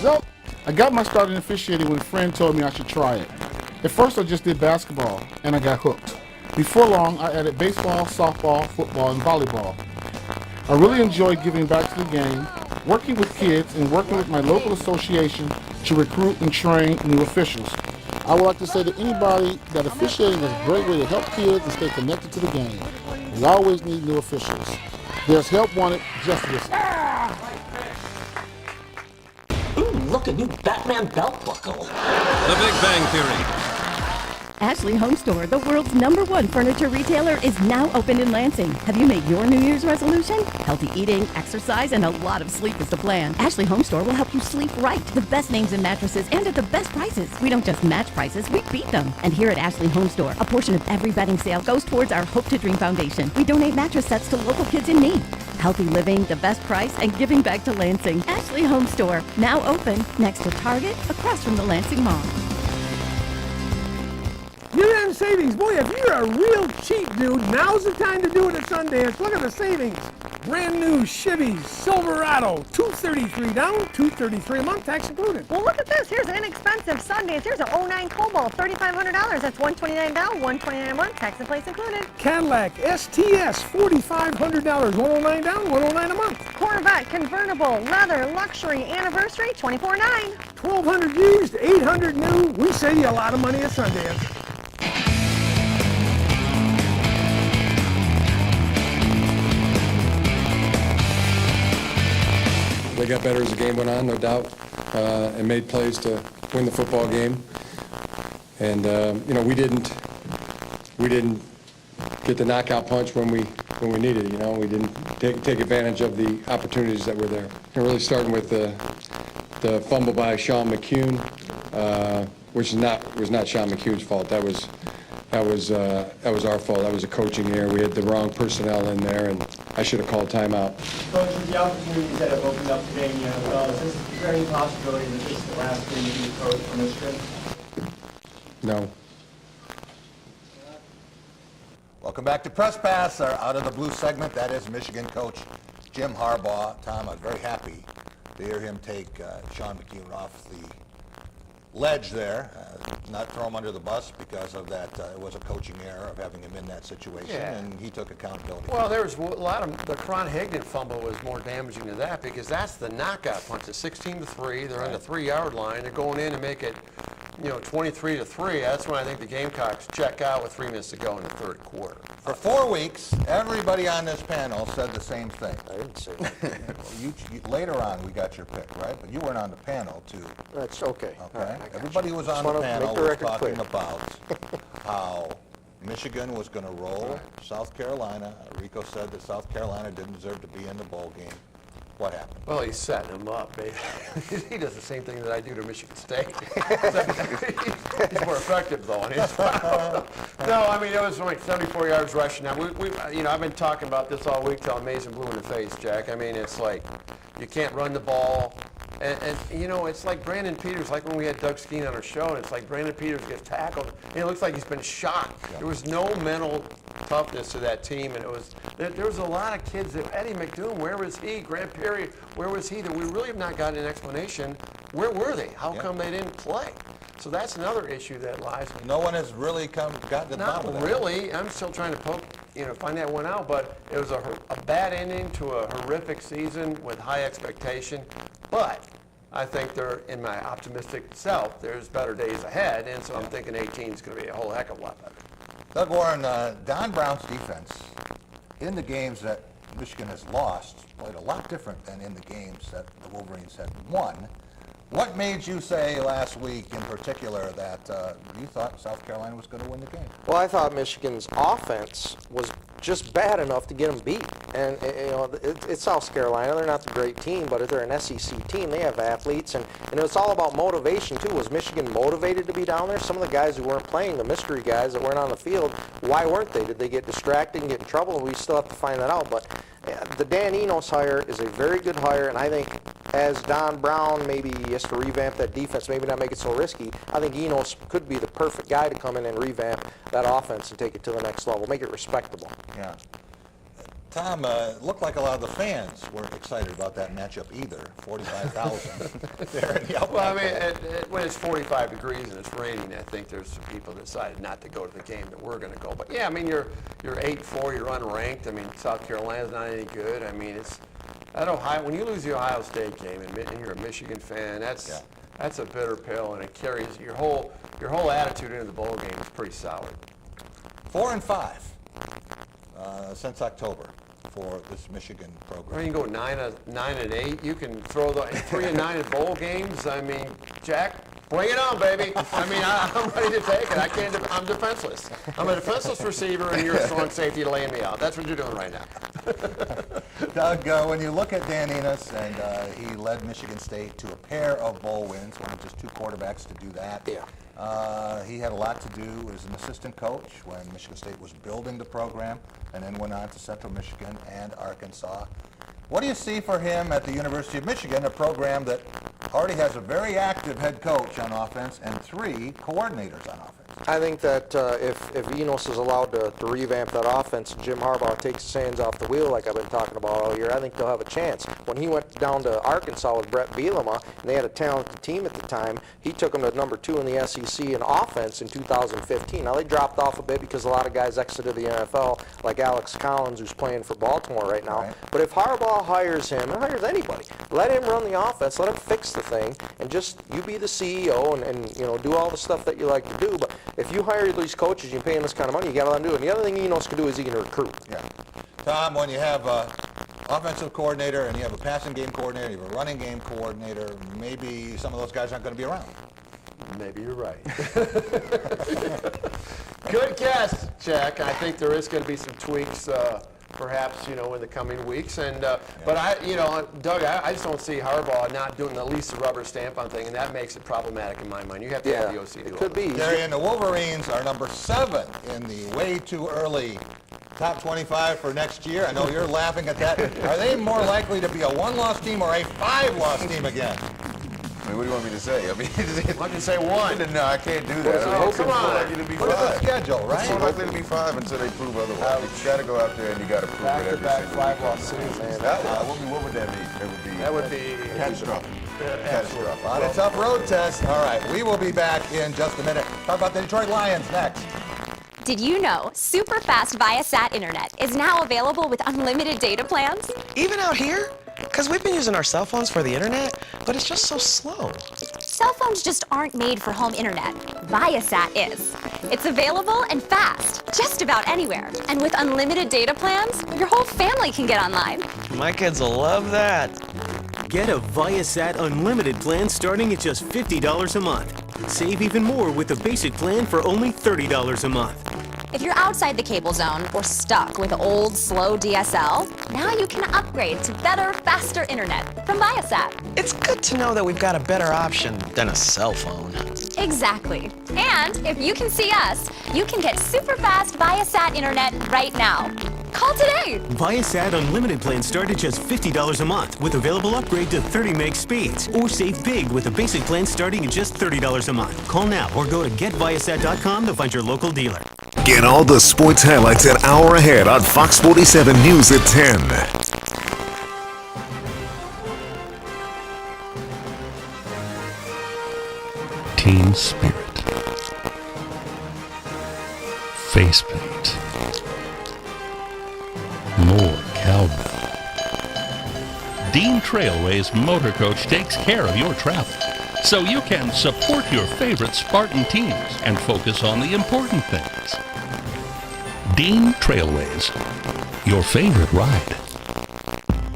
So, I got my start in officiating when a friend told me I should try it. At first I just did basketball, and I got hooked. Before long, I added baseball, softball, football, and volleyball. I really enjoyed giving back to the game, working with kids and working with my local association to recruit and train new officials. I would like to say to anybody that officiating is a great way to help kids and stay connected to the game. We always need new officials. There's help wanted, just listen. Ooh, look, a new Batman belt buckle. The Big Bang Theory. Ashley Home Store, the world's #1 furniture retailer, is now open in Lansing. Have you made your New Year's resolution? Healthy eating, exercise, and a lot of sleep is the plan. Ashley Home Store will help you sleep right. The best names in mattresses and at the best prices. We don't just match prices, we beat them. And here at Ashley Home Store, a portion of every bedding sale goes towards our Hope to Dream Foundation. We donate mattress sets to local kids in need. Healthy living, the best price, and giving back to Lansing. Ashley Home Store, now open next to Target, across from the Lansing Mall. Year-end savings. Boy, if you're a real cheap dude, now's the time to do it at Sundance. Look at the savings. Brand new Chevy Silverado, $233 down, $233 a month, tax included. Well, look at this. Here's an inexpensive Sundance. Here's an 09 Cobalt, $3,500. That's $129 down, $129 a month, tax and place included. Cadillac STS, $4,500, $109 down, $109 a month. Corvette convertible, leather, luxury, anniversary, $24,900. $1,200 used, $800 new. We save you a lot of money at Sundance. They got better as the game went on, no doubt, and made plays to win the football game. And you know, we didn't get the knockout punch when we needed it. You know, we didn't take advantage of the opportunities that were there. And really starting with the fumble by Sean McCune, which was not Sean McCune's fault. That was our fault. That was a coaching error. We had the wrong personnel in there, and I should have called timeout. Coach, with the opportunities that have opened up today in the NFL, is there any possibility that this is the last game you coach for Michigan? No. Welcome back to Press Pass, our Out of the Blue segment. That is Michigan coach Jim Harbaugh. Tom, I was very happy to hear him take Sean McCune off the ledge there, not throw him under the bus because of that. It was a coaching error of having him in that situation, and he took accountability. Well, there was a lot of the Cron Higdon fumble was more damaging to that because that's the knockout punch. It's 16-3. They're on the 3-yard line. They're going in to make it, 23-3. That's when I think the Gamecocks check out with 3 minutes to go in the third quarter. For 4 weeks, everybody on this panel said the same thing. I didn't say that. Later on, we got your pick, right? But you weren't on the panel, too. That's okay. Okay. Everybody who was on the panel was talking about how Michigan was going to roll South Carolina. Rico said that South Carolina didn't deserve to be in the bowl game. What happened? Well, he's setting them up, baby. He does the same thing that I do to Michigan State. He's more effective, though. No, I mean, it was like 74 yards rushing. Now, I've been talking about this all week till I'm amazing blue in the face, Jack. I mean, it's like you can't run the ball. And it's like Brandon Peters, like when we had Doug Skeen on our show, and it's like Brandon Peters gets tackled, and it looks like he's been shot. Yeah. There was no mental toughness to that team, and there was a lot of kids that, Eddie McDoom, where was he? Grant Perry, where was he? That we really have not gotten an explanation. Where were they? How come they didn't play? So that's another issue that lies. No one has really gotten to the bottom of that. Not really. I'm still trying to find that one out, but it was a bad ending to a horrific season with high expectation. But I think in my optimistic self, there's better days ahead, and so I'm thinking 18 is going to be a whole heck of a lot better. Doug Warren, Don Brown's defense in the games that Michigan has lost played a lot different than in the games that the Wolverines had won. What made you say last week in particular that you thought South Carolina was going to win the game? Well, I thought Michigan's offense was just bad enough to get them beat. And, it's South Carolina. They're not the great team, but they're an SEC team. They have athletes. And it's all about motivation, too. Was Michigan motivated to be down there? Some of the guys who weren't playing, the mystery guys that weren't on the field, why weren't they? Did they get distracted and get in trouble? We still have to find that out. But the Dan Enos hire is a very good hire, and I think as Don Brown maybe has to revamp that defense, maybe not make it so risky, I think Enos could be the perfect guy to come in and revamp that offense and take it to the next level, make it respectable. Yeah. Tom, looked like a lot of the fans weren't excited about that matchup either. 45,000 there in the Outback. Well, I mean, when it's 45 degrees and it's raining, I think there's some people that decided not to go to the game that we're going to go. But yeah, I mean, you're 8-4, you're unranked. I mean, South Carolina's not any good. I mean, when you lose the Ohio State game and you're a Michigan fan, that's a bitter pill, and it carries your whole attitude into the bowl game is pretty sour. 4-5 since October for this Michigan program. Or you can go 9-8. You can throw the 3-9 at bowl games. I mean, Jack, bring it on, baby. I mean, I'm ready to take it. I'm defenseless. I'm a defenseless receiver, and you're a strong safety laying me out. That's what you're doing right now. Doug, when you look at Dan Enos, and he led Michigan State to a pair of bowl wins, one of just two quarterbacks to do that. Yeah. He had a lot to do as an assistant coach when Michigan State was building the program, and then went on to Central Michigan and Arkansas. What do you see for him at the University of Michigan, a program that already has a very active head coach on offense and 3 coordinators on offense? I think that if Enos is allowed to revamp that offense, Jim Harbaugh takes his hands off the wheel like I've been talking about all year, I think they'll have a chance. When he went down to Arkansas with Brett Bielema, and they had a talented team at the time, he took them to number 2 in the SEC in offense in 2015. Now they dropped off a bit because a lot of guys exited the NFL, like Alex Collins, who's playing for Baltimore right now. Right. But if Harbaugh hires him, and hires anybody, let him run the offense, let him fix the thing, and just you be the CEO and you know, do all the stuff that you like to do. But if you hire these coaches, you pay them this kind of money, you got to let them do it. And the other thing Enos can do is he can recruit. Yeah. Tom, when you have an offensive coordinator and you have a passing game coordinator, you have a running game coordinator, maybe some of those guys aren't going to be around. Maybe you're right. Good guess, Jack. I think there is going to be some tweaks, perhaps, you know, in the coming weeks. And but Doug, I just don't see Harbaugh not doing at least a rubber stamp on thing, and that makes it problematic in my mind. You have to have the OC do it. Could be. And the Wolverines are number 7 in the way too early top 25 for next year. I know you're laughing at that. Are they more likely to be a 1-loss team or a 5-loss team again? I mean, what do you want me to say? I mean, why don't you say 1? No, I can't do that. Oh, come on. Likely to be 5. Look at the schedule, right? It's more likely to be 5 until they prove otherwise. You got to go out there and you got to prove it every single 5-loss seasons. What would that mean? That would be catastrophic. Catastrophic. A lot of tough road tests. All right, we will be back in just a minute. Talk about the Detroit Lions next. Did you know super fast Viasat internet is now available with unlimited data plans? Even out here? Because we've been using our cell phones for the internet, but it's just so slow. Cell phones just aren't made for home internet. Viasat is. It's available and fast, just about anywhere. And with unlimited data plans, your whole family can get online. My kids will love that. Get a Viasat Unlimited plan starting at just $50 a month. Save even more with the basic plan for only $30 a month. If you're outside the cable zone or stuck with old, slow DSL, now you can upgrade to better, faster internet from Viasat. It's good to know that we've got a better option than a cell phone. Exactly. And if you can see us, you can get super fast Viasat internet right now. Call today. Viasat Unlimited plans start at just $50 a month with available upgrade to 30 meg speeds. Or save big with a basic plan starting at just $30 a month. Call now or go to getviasat.com to find your local dealer. Get all the sports highlights an hour ahead on Fox 47 News at 10. Team spirit. Face paint. More cowbell. Dean Trailway's Motor Coach takes care of your travel, so you can support your favorite Spartan teams and focus on the important things. Dean Trailways, your favorite ride.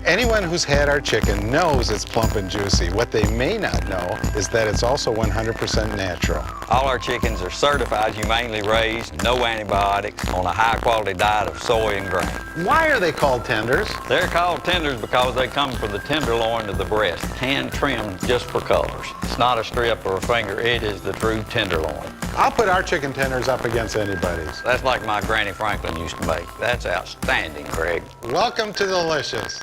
Anyone who's had our chicken knows it's plump and juicy. What they may not know is that it's also 100% natural. All our chickens are certified humanely raised, no antibiotics, on a high-quality diet of soy and grain. Why are they called tenders? They're called tenders because they come from the tenderloin of the breast, hand-trimmed just for colors. It's not a strip or a finger, it is the true tenderloin. I'll put our chicken tenders up against anybody's. That's like my Granny Franklin used to make. That's outstanding, Craig. Welcome to Delicious.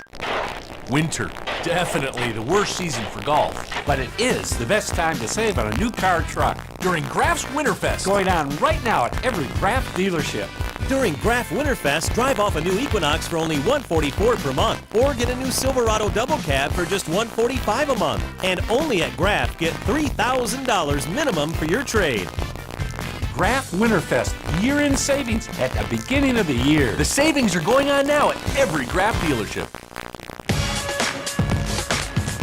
Winter, definitely the worst season for golf, but it is the best time to save on a new car or truck during Graf's Winterfest, going on right now at every Graf dealership. During Graf Winterfest, drive off a new Equinox for only $144 per month, or get a new Silverado double cab for just $145 a month. And only at Graf, get $3,000 minimum for your trade. Graf Winterfest, year-end savings at the beginning of the year. The savings are going on now at every Graf dealership.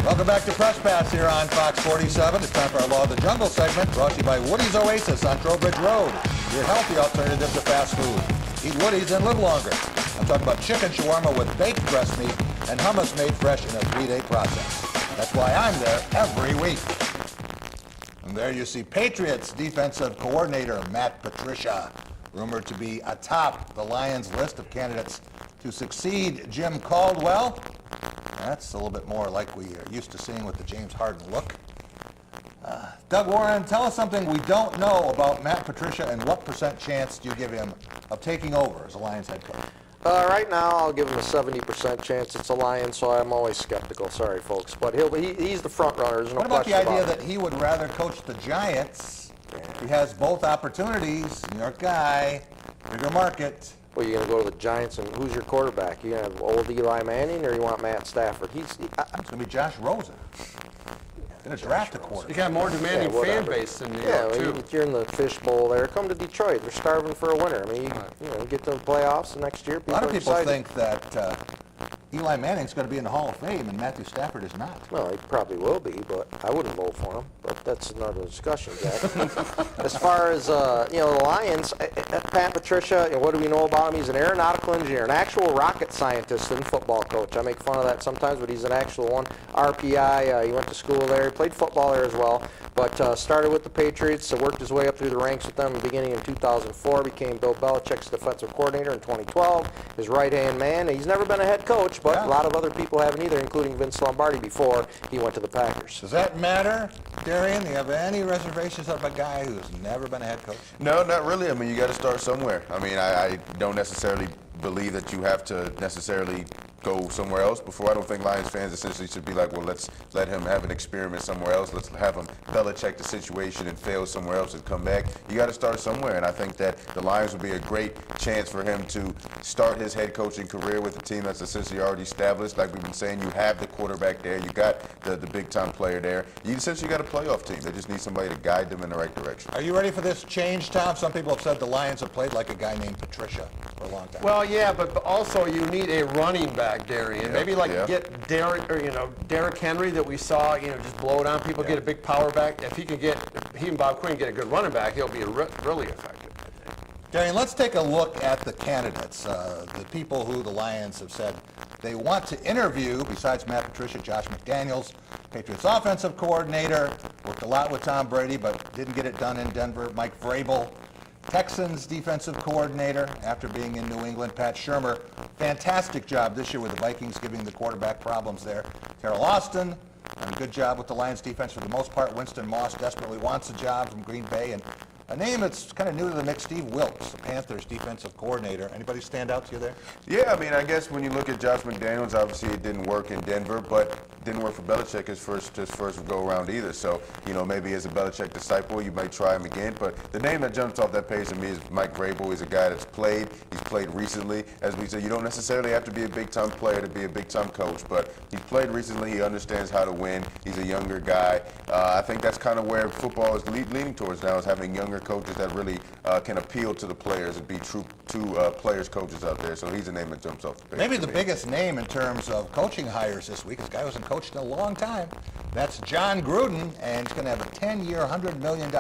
Welcome back to Press Pass here on Fox 47. It's time for our Law of the Jungle segment, brought to you by Woody's Oasis on Trowbridge Road, your healthy alternative to fast food. Eat Woody's and live longer. I'm talking about chicken shawarma with baked breast meat and hummus made fresh in a 3-day process. That's why I'm there every week. And there you see Patriots defensive coordinator Matt Patricia, rumored to be atop the Lions list of candidates to succeed Jim Caldwell. That's a little bit more like we are used to seeing with the James Harden look. Doug Warren, tell us something we don't know about Matt Patricia, and what % chance do you give him of taking over as a Lions head coach? Right now, I'll give him a 70% chance. It's a Lion, so I'm always skeptical. Sorry, folks, but he's the front runner. There's no What about the question idea about that he would rather coach the Giants? He has both opportunities. New York guy, bigger market. Well, you're going to go to the Giants, and who's your quarterback? You going to have old Eli Manning, or you want Matt Stafford? It's going to be Josh Rosen. Going to draft a quarterback. You got a more demanding fan base than New York, too. You're in the fishbowl there. Come to Detroit. They're starving for a winner. I mean, you get to the playoffs next year. A lot of people think that Eli Manning's going to be in the Hall of Fame and Matthew Stafford is not. Well, he probably will be, but I wouldn't vote for him. But that's another discussion, Jack. As far as the Lions, Pat Patricia, what do we know about him? He's an aeronautical engineer, an actual rocket scientist and football coach. I make fun of that sometimes, but he's an actual one. RPI, he went to school there. He played football there as well. But started with the Patriots, worked his way up through the ranks with them beginning in 2004, became Bill Belichick's defensive coordinator in 2012, his right-hand man. He's never been a head coach, but a lot of other people haven't either, including Vince Lombardi before he went to the Packers. Does that matter, Darian? Do you have any reservations of a guy who's never been a head coach? No, not really. I mean, you got to start somewhere. I mean, I don't necessarily believe that you have to necessarily go somewhere else before. I don't think Lions fans essentially should be like, well, let's let him have an experiment somewhere else. Let's have him Belichick the situation and fail somewhere else and come back. You got to start somewhere, and I think that the Lions would be a great chance for him to start his head coaching career with a team that's essentially already established. Like we've been saying, you have the quarterback there. You got the big-time player there. You essentially got a playoff team. They just need somebody to guide them in the right direction. Are you ready for this change, Tom? Some people have said the Lions have played like a guy named Patricia for a long time. Well, yeah, but also you need a running back, Darian. Maybe get Derrick Henry that we saw, just blow it on people, get a big power back. If he and Bob Quinn get a good running back, he'll be really effective. Darian, let's take a look at the candidates, the people who the Lions have said they want to interview, besides Matt Patricia, Josh McDaniels, Patriots offensive coordinator, worked a lot with Tom Brady, but didn't get it done in Denver. Mike Vrabel, Texans defensive coordinator after being in New England. Pat Shurmur, fantastic job this year with the Vikings, giving the quarterback problems there. Terrell Austin, and a good job with the Lions defense for the most part. Winston Moss desperately wants a job from Green Bay. And a name that's kind of new to the mix, Steve Wilks, the Panthers defensive coordinator. Anybody stand out to you there? Yeah, I mean, I guess when you look at Josh McDaniels, obviously it didn't work in Denver, but didn't work for Belichick his first go-around either. So, maybe as a Belichick disciple, you might try him again. But the name that jumps off that page to me is Mike Vrabel. He's a guy that's played. He's played recently. As we said, you don't necessarily have to be a big-time player to be a big-time coach, but he's played recently. He understands how to win. He's a younger guy. I think that's kind of where football is leaning towards now, is having younger coaches that really can appeal to the players and be true players coaches out there. So he's a name that jumps off the page. Maybe the biggest name in terms of coaching hires this week. This guy wasn't coached in a long time. That's John Gruden, and he's going to have a 10-year, $100 million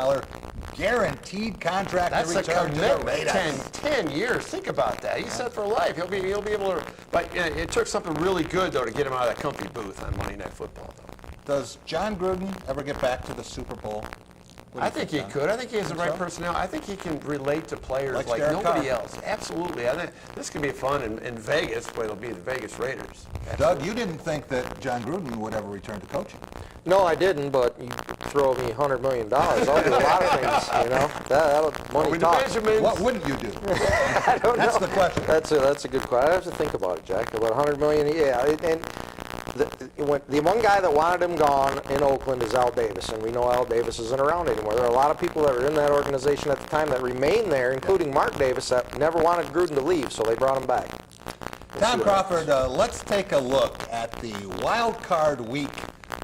guaranteed contract. That's to a return commitment. to the Raiders. 10 years. Think about that. He's set for life. He'll be able to. But it took something really good though to get him out of that comfy booth on Monday Night Football. Though. Does John Gruden ever get back to the Super Bowl? I think he could. I think he has the right personnel. I think he can relate to players like nobody else. Absolutely. I think this could be fun in Vegas, where it'll be the Vegas Raiders. Absolutely. Doug, you didn't think that John Gruden would ever return to coaching. No, I didn't, but you throw me $100 million. I'll do a lot of things, That'll money talks. What wouldn't you do? I don't know. That's the question. That's a good question. I have to think about it, Jack. About $100 million, yeah. And the one guy that wanted him gone in Oakland is Al Davis, and we know Al Davis isn't around anymore. There are a lot of people that were in that organization at the time that remain there, including Mark Davis, that never wanted Gruden to leave, so they brought him back. Tom Crawford, let's take a look at the wild card week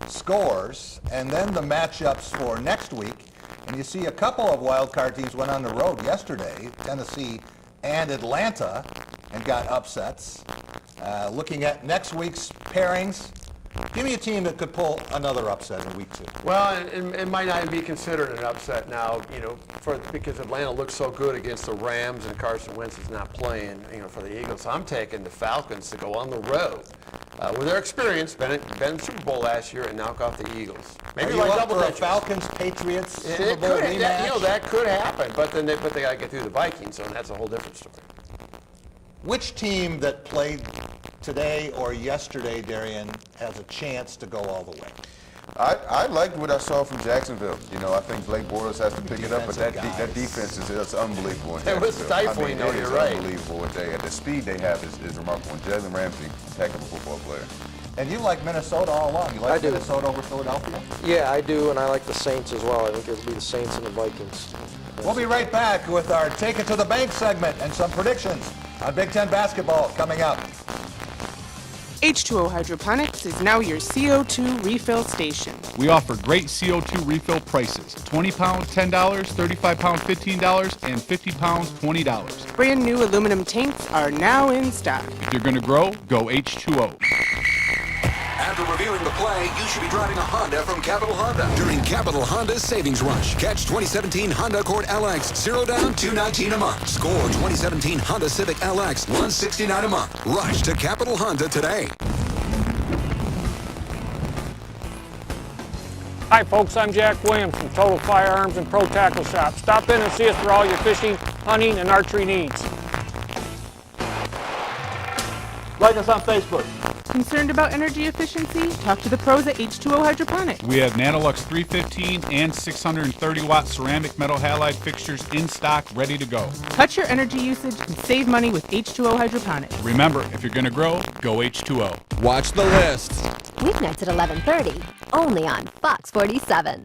scores and then the matchups for next week. And you see a couple of wild card teams went on the road yesterday, Tennessee and Atlanta, and got upsets. Looking at next week's pairings, Give me a team that could pull another upset in week 2. Well, it might not even be considered an upset now, because Atlanta looks so good against the Rams and Carson Wentz is not playing, for the Eagles. So I'm taking the Falcons to go on the road with their experience, been in the Super Bowl last year, and knock off the Eagles. Maybe Are like you up double for a digits. Falcons-Patriots Super Bowl rematch? That could happen, but they got to get through the Vikings, so that's a whole different story. Which team that played today or yesterday, Darian, has a chance to go all the way? I liked what I saw from Jacksonville. I think Blake Bortles has to pick it up, but that defense is unbelievable in It was stifling, though, you're right. It's unbelievable. The speed they have is remarkable. And Jalen Ramsey, heck of a football player. And you like Minnesota all along. You like Minnesota over Philadelphia? Yeah, I do, and I like the Saints as well. I think it'll be the Saints and the Vikings. We'll be right back with our Take It to the Bank segment and some predictions on Big Ten basketball coming up. H2O Hydroponics is now your CO2 refill station. We offer great CO2 refill prices. 20 pounds, $10, 35 pounds, $15, and 50 pounds, $20. Brand new aluminum tanks are now in stock. If you're going to grow, go H2O. After reviewing the play, you should be driving a Honda from Capital Honda. During Capital Honda's Savings Rush, catch 2017 Honda Accord LX, 0 down, $219 a month. Score 2017 Honda Civic LX, $169 a month. Rush to Capital Honda today. Hi folks, I'm Jack Williams from Total Firearms and Pro Tackle Shop. Stop in and see us for all your fishing, hunting, and archery needs. Like us on Facebook. Concerned about energy efficiency? Talk to the pros at H2O Hydroponics. We have Nanolux 315 and 630-watt ceramic metal halide fixtures in stock, ready to go. Cut your energy usage and save money with H2O Hydroponics. Remember, if you're going to grow, go H2O. Watch the list. Weeknights at 11:30, only on Fox 47.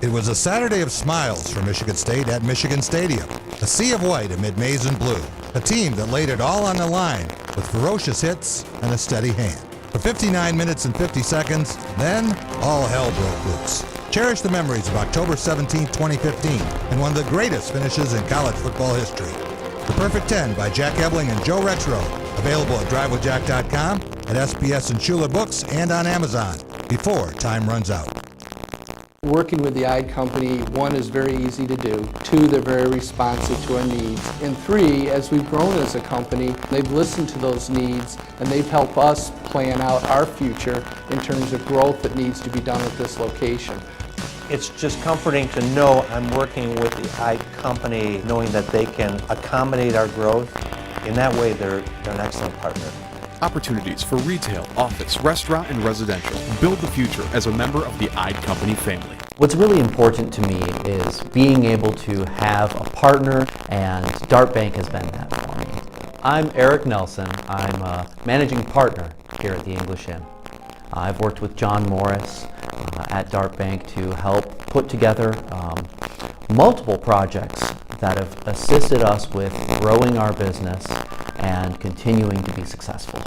It was a Saturday of smiles for Michigan State at Michigan Stadium. A sea of white amid maize and blue. A team that laid it all on the line with ferocious hits and a steady hand. For 59 minutes and 50 seconds, then all hell broke loose. Cherish the memories of October 17, 2015, and one of the greatest finishes in college football history. The Perfect 10 by Jack Ebling and Joe Retro. Available at drivewithjack.com, at SBS and Schuler Books, and on Amazon before time runs out. Working with the Ide Company, 1, is very easy to do. 2, they're very responsive to our needs. And 3, as we've grown as a company, they've listened to those needs and they've helped us plan out our future in terms of growth that needs to be done at this location. It's just comforting to know I'm working with the Ide Company, knowing that they can accommodate our growth. In that way, they're an excellent partner. Opportunities for retail, office, restaurant, and residential. Build the future as a member of the Ide Company family. What's really important to me is being able to have a partner, and Dart Bank has been that for me. I'm Eric Nelson. I'm a managing partner here at the English Inn. I've worked with John Morris at Dart Bank to help put together multiple projects that have assisted us with growing our business and continuing to be successful.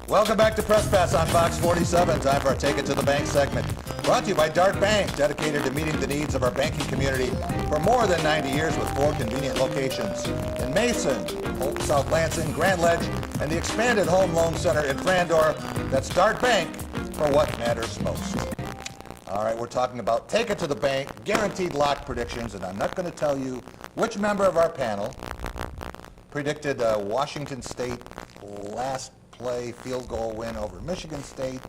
Welcome back to Press Pass on Fox 47. Time for our Take It to the Bank segment. Brought to you by Dart Bank, dedicated to meeting the needs of our banking community for more than 90 years with 4 convenient locations in Mason, Old South Lansing, Grand Ledge, and the expanded Home Loan Center in Frandor. That's Dart Bank for what matters most. All right, we're talking about Take It to the Bank, guaranteed lock predictions, and I'm not going to tell you which member of our panel predicted Washington State last play field goal win over Michigan State.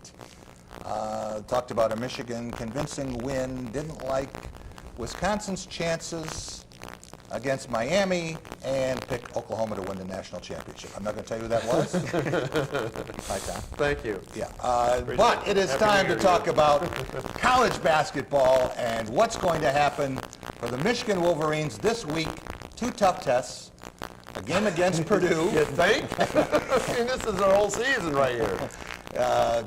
Talked about a Michigan convincing win. Didn't like Wisconsin's chances against Miami, and picked Oklahoma to win the national championship. I'm not going to tell you who that was. Hi, Tom. Thank you. Yeah. But it is time to talk about college basketball and what's going to happen for the Michigan Wolverines this week. 2 tough tests. A game against Purdue. You think? I mean, this is their whole season right here.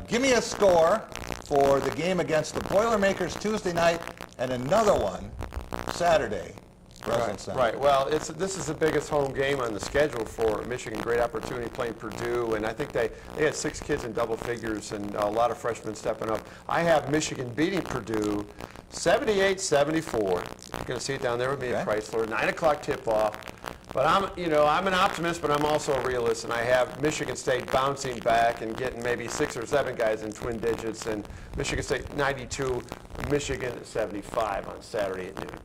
Give me a score for the game against the Boilermakers Tuesday night and another one Saturday Breslin Center. Right. Well, this is the biggest home game on the schedule for Michigan. Great opportunity playing Purdue, and I think they had 6 kids in double figures and a lot of freshmen stepping up. I have Michigan beating Purdue 78-74. You're going to see it down there with me at Chrysler. 9 o'clock tip-off. But I'm an optimist, but I'm also a realist, and I have Michigan State bouncing back and getting maybe 6 or 7 guys in twin digits, and Michigan State 92, Michigan 75 on Saturday at noon.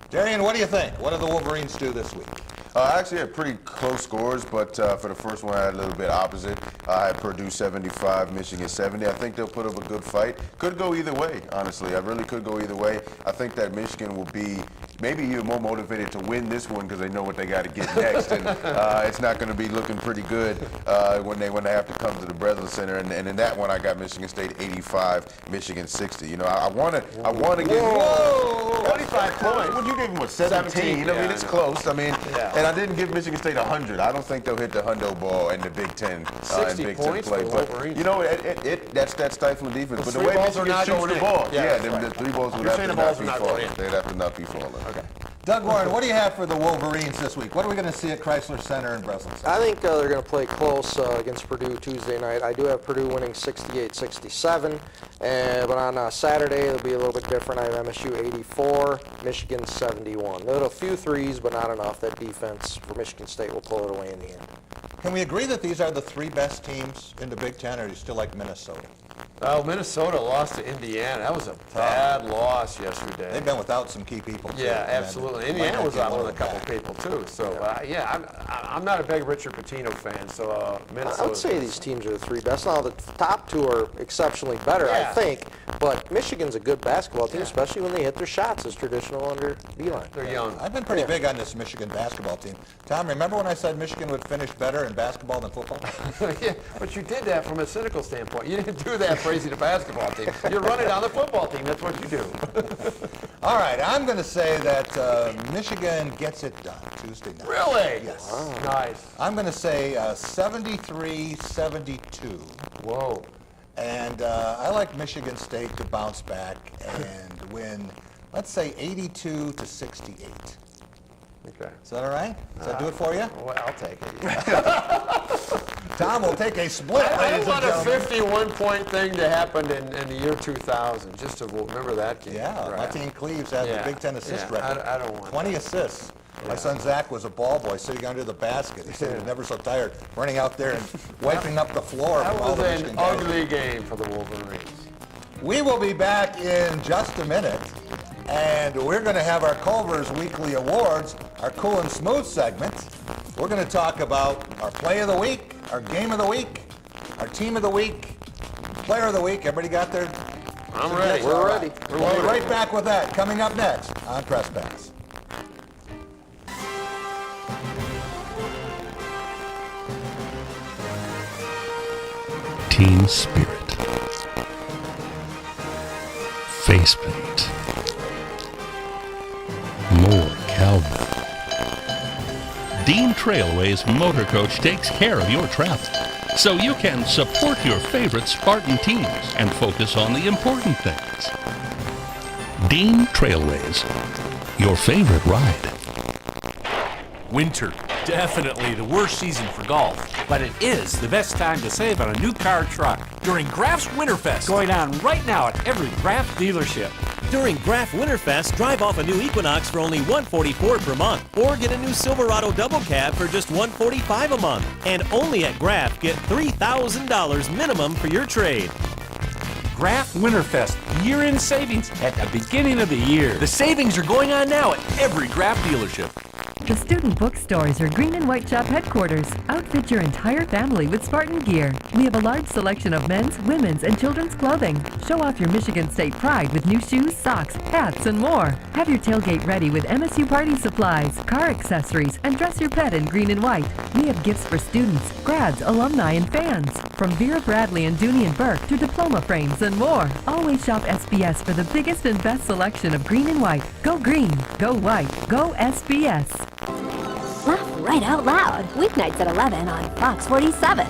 Darian, what do you think? What do the Wolverines do this week? I actually had pretty close scores, but for the first one I had a little bit opposite. I had Purdue 75, Michigan 70. I think they'll put up a good fight. Could go either way, honestly. I really could go either way. I think that Michigan will be maybe even more motivated to win this one because they know what they got to get next, and it's not going to be looking pretty good when they have to come to the Breslin Center. And in that one, I got Michigan State 85, Michigan 60. You know, I want to give 25 points. Well, you gave them what 17? I mean, it's close. I mean, and I didn't give Michigan State 100. I don't think they'll hit the hundo ball in the Big Ten. 60 Big points Ten play. for the But Wolverines. you know, that's that stifling defense. But the three way balls are Michigan not shoots going the in. ball, Yeah, the 3 balls would You're have saying to the balls not be are not going falling. in. They'd have to not be falling. Okay. Doug Warren, what do you have for the Wolverines this week? What are we going to see at Chrysler Center and Breslin Center? I think they're going to play close against Purdue Tuesday night. I do have Purdue winning 68-67, but on Saturday it'll be a little bit different. I have MSU 84, Michigan 71. They'll hit a few threes, but not enough. That defense for Michigan State will pull it away in the end. Can we agree that these are the 3 best teams in the Big Ten, or do you still like Minnesota? Oh, Minnesota lost to Indiana. That was a bad loss yesterday. They've been without some key people, too. Yeah, absolutely. Indiana was out with a couple people, too. So, I'm not a big Richard Pitino fan, so Minnesota. I would say these teams are the 3 best. Now, the top 2 are exceptionally better, I think, but Michigan's a good basketball team, especially when they hit their shots as traditional under Beeline. They're young. I've been pretty big on this Michigan basketball team. Tom, remember when I said Michigan would finish better in basketball than football? Yeah, but you did that from a cynical standpoint. You didn't do that praising the basketball team. You're running on the football team. That's what you do. All right, I'm going to say that Michigan gets it done Tuesday night. Really? Yes. Wow. Nice. I'm going to say 73-72. Whoa. And I like Michigan State to bounce back and win, let's say 82-68. Okay. Is that all right? Does that do it for you? Well, I'll take it. Tom will take a split, I ladies and want a gentlemen. 51-point thing to happen in the year 2000, just to remember that game. Yeah, Martine Cleaves had the Big Ten assist record. I don't want 20 assists. My son Zach was a ball boy sitting under the basket. He said he was never so tired, running out there and wiping up the floor. That from all was the an Michigan guys. ugly game for the Wolverines. We will be back in just a minute, and we're going to have our Culver's Weekly Awards, our Cool and Smooth segment. We're going to talk about our Play of the Week, our Game of the Week, our Team of the Week, Player of the Week. Everybody got their... I'm ready. We're ready. We'll be right back with that coming up next on Press Pass. Team spirit, face paint, more cowbell. Dean Trailway's motor coach takes care of your travel, so you can support your favorite Spartan teams and focus on the important things. Dean Trailways, your favorite ride. Winter, definitely the worst season for golf, but it is the best time to save on a new car or truck during Graf's Winterfest, going on right now at every Graf dealership. During Graf Winterfest, drive off a new Equinox for only $144 per month, or get a new Silverado double cab for just $145 a month. And only at Graf, get $3,000 minimum for your trade. Graf Winterfest, year-end savings at the beginning of the year. The savings are going on now at every Graf dealership. The Student Bookstore is your green and white shop headquarters. Outfit your entire family with Spartan gear. We have a large selection of men's, women's, and children's clothing. Show off your Michigan State pride with new shoes, socks, hats, and more. Have your tailgate ready with MSU party supplies, car accessories, and dress your pet in green and white. We have gifts for students, grads, alumni, and fans. From Vera Bradley and Dooney and Burke to diploma frames and more. Always shop SBS for the biggest and best selection of green and white. Go green, go white, go SBS. Laugh right out loud. Weeknights at 11 on Fox 47.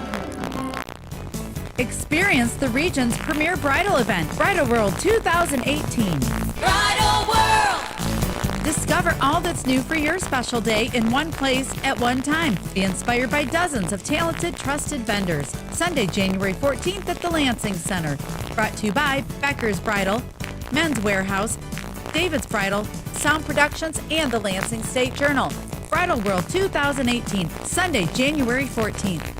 Experience the region's premier bridal event, Bridal World 2018. Bridal World! Discover all that's new for your special day in one place at one time. Be inspired by dozens of talented, trusted vendors. Sunday, January 14th at the Lansing Center. Brought to you by Becker's Bridal, Men's Warehouse, David's Bridal, Sound Productions, and the Lansing State Journal. Bridal World 2018, Sunday, January 14th.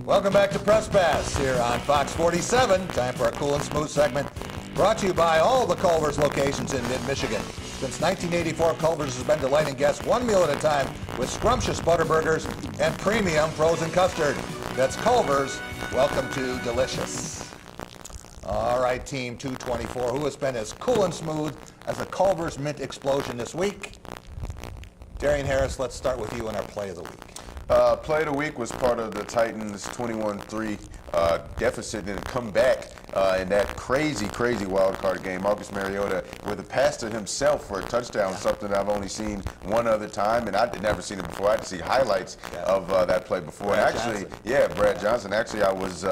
Welcome back to Press Pass here on Fox 47. Time for our Cool and Smooth segment, brought to you by all the Culver's locations in mid-Michigan. Since 1984, Culver's has been delighting guests one meal at a time with scrumptious butter burgers and premium frozen custard. That's Culver's. Welcome to delicious. All right, Team 224, who has been as cool and smooth as a Culver's mint explosion this week? Darian Harris, let's start with you in our play of the week. Play of the week was part of the Titans' 21-3 deficit and come back in that crazy wild card game. Marcus Mariota with a pass to himself for a touchdown, something I've only seen one other time, and I'd never seen it before. I had to see highlights of that play before. Brad Johnson. Johnson. Brad Johnson. Actually, I was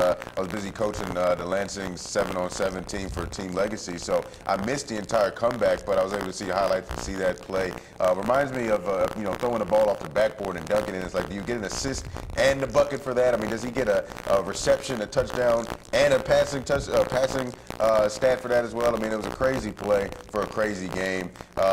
busy coaching the Lansing 7-on-7 team for Team Legacy, so I missed the entire comeback, but I was able to see highlights and see that play. Reminds me of throwing the ball off the backboard and dunking it. It's like, do you get an assist and the bucket for that? I mean, does he get a reception, a touchdown, and a passing stat for that as well? I mean, it was a crazy play for a crazy game.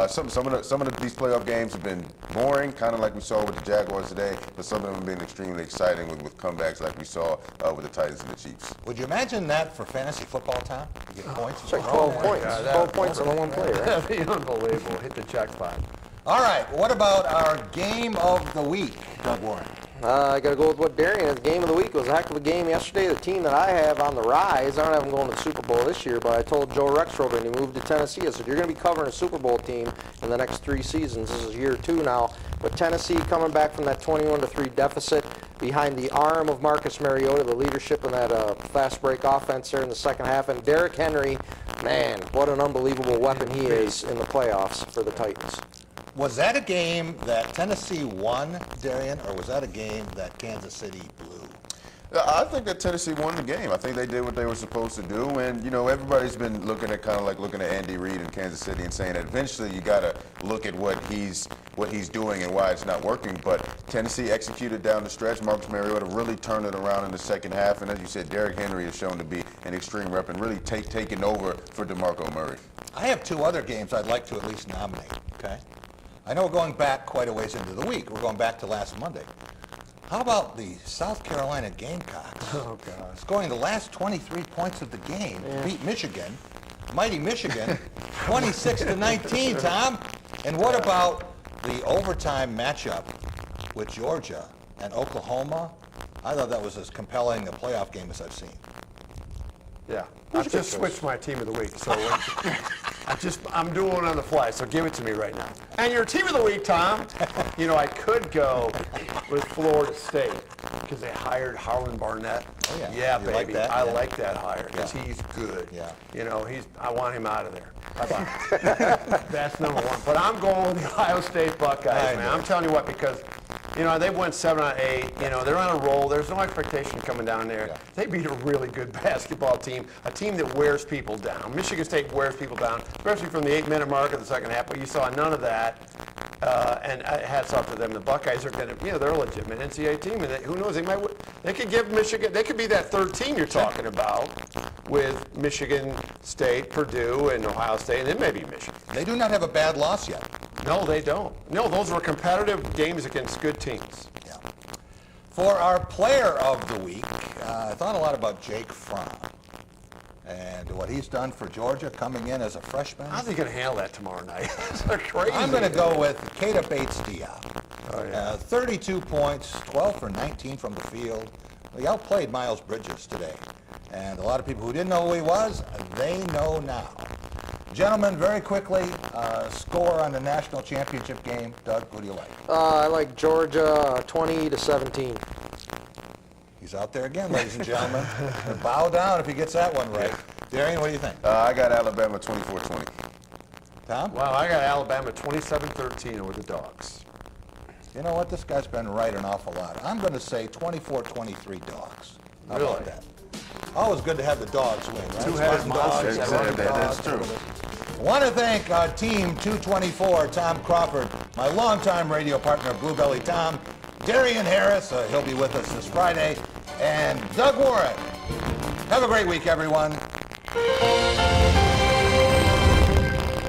Some of these playoff games have been boring, kind of like we saw with the Jaguars today, but some of them have been extremely exciting with comebacks like we saw with the Titans and the Chiefs. Would you imagine that for fantasy football, Tom? You get points? It's like 12 points. 12 points on one play, right? That'd be unbelievable. Hit the jackpot. All right, what about our game of the week, Doug Warren? I got to go with what Darian. The game of the week was a heck of a game yesterday. The team that I have on the rise, I don't have them going to the Super Bowl this year, but I told Joe Rexroder when he moved to Tennessee, I said, you're going to be covering a Super Bowl team in the next 3 seasons. This is year 2 now. But Tennessee coming back from that 21-3 deficit behind the arm of Marcus Mariota, the leadership in that fast break offense there in the second half. And Derrick Henry, man, what an unbelievable weapon he is in the playoffs for the Titans. Was that a game that Tennessee won, Darian, or was that a game that Kansas City blew? I think that Tennessee won the game. I think they did what they were supposed to do, and everybody's been looking at looking at Andy Reid in Kansas City and saying that eventually you got to look at what he's doing and why it's not working. But Tennessee executed down the stretch. Marcus Mariota really turned it around in the second half, and as you said, Derrick Henry has shown to be an extreme rep and really taking over for DeMarco Murray. I have 2 other games I'd like to at least nominate. Okay. I know we're going back quite a ways into the week. We're going back to last Monday. How about the South Carolina Gamecocks? Oh, God. Scoring the last 23 points of the game, beat Michigan, mighty Michigan, 26-19, Tom. And what about the overtime matchup with Georgia and Oklahoma? I thought that was as compelling a playoff game as I've seen. Yeah, I've just switched my team of the week, so I'm doing it on the fly, so give it to me right now. And your team of the week, Tom, I could go with Florida State because they hired Harlan Barnett. Oh, yeah. Yeah, You baby. like that? I Yeah. like that hire because he's good. Yeah. I want him out of there. Bye-bye. That's number 1. But I'm going with the Ohio State Buckeyes, man. I'm telling you what, because they've won 7 out of 8. They're on a roll. There's no expectation coming down there. Yeah. They beat a really good basketball team, a team that wears people down. Michigan State wears people down, especially from the 8-minute mark of the second half. But you saw none of that. And hats off to them. The Buckeyes are going to, they're a legitimate NCAA team, and who knows? They could give Michigan. They could be that third team you're talking about, with Michigan State, Purdue, and Ohio State, and then maybe Michigan. They do not have a bad loss yet. No, they don't. No, those were competitive games against good teams. Yeah. For our player of the week, I thought a lot about Jake Fromm and what he's done for Georgia coming in as a freshman. How's he going to handle that tomorrow night? They're crazy. I'm going to go with Keita Bates-Diop. Oh, yeah. 32 points, 12 for 19 from the field. He outplayed Miles Bridges today. And a lot of people who didn't know who he was, they know now. Gentlemen, very quickly, score on the national championship game. Doug, who do you like? I like Georgia 20-17. He's out there again, ladies and gentlemen. Bow down if he gets that one right. Darian, what do you think? I got Alabama 24-20. Tom? Well, I got Alabama 27-13 over the Dogs. You know what? This guy's been right an awful lot. I'm going to say 24-23 Dogs. How Really? about that? Always good to have the dogs win, right? Two-headed monsters. Exactly, that's true. I want to thank Team 224, Tom Crawford, my longtime radio partner, Blue Belly Tom, Darian Harris, he'll be with us this Friday, and Doug Warren. Have a great week, everyone.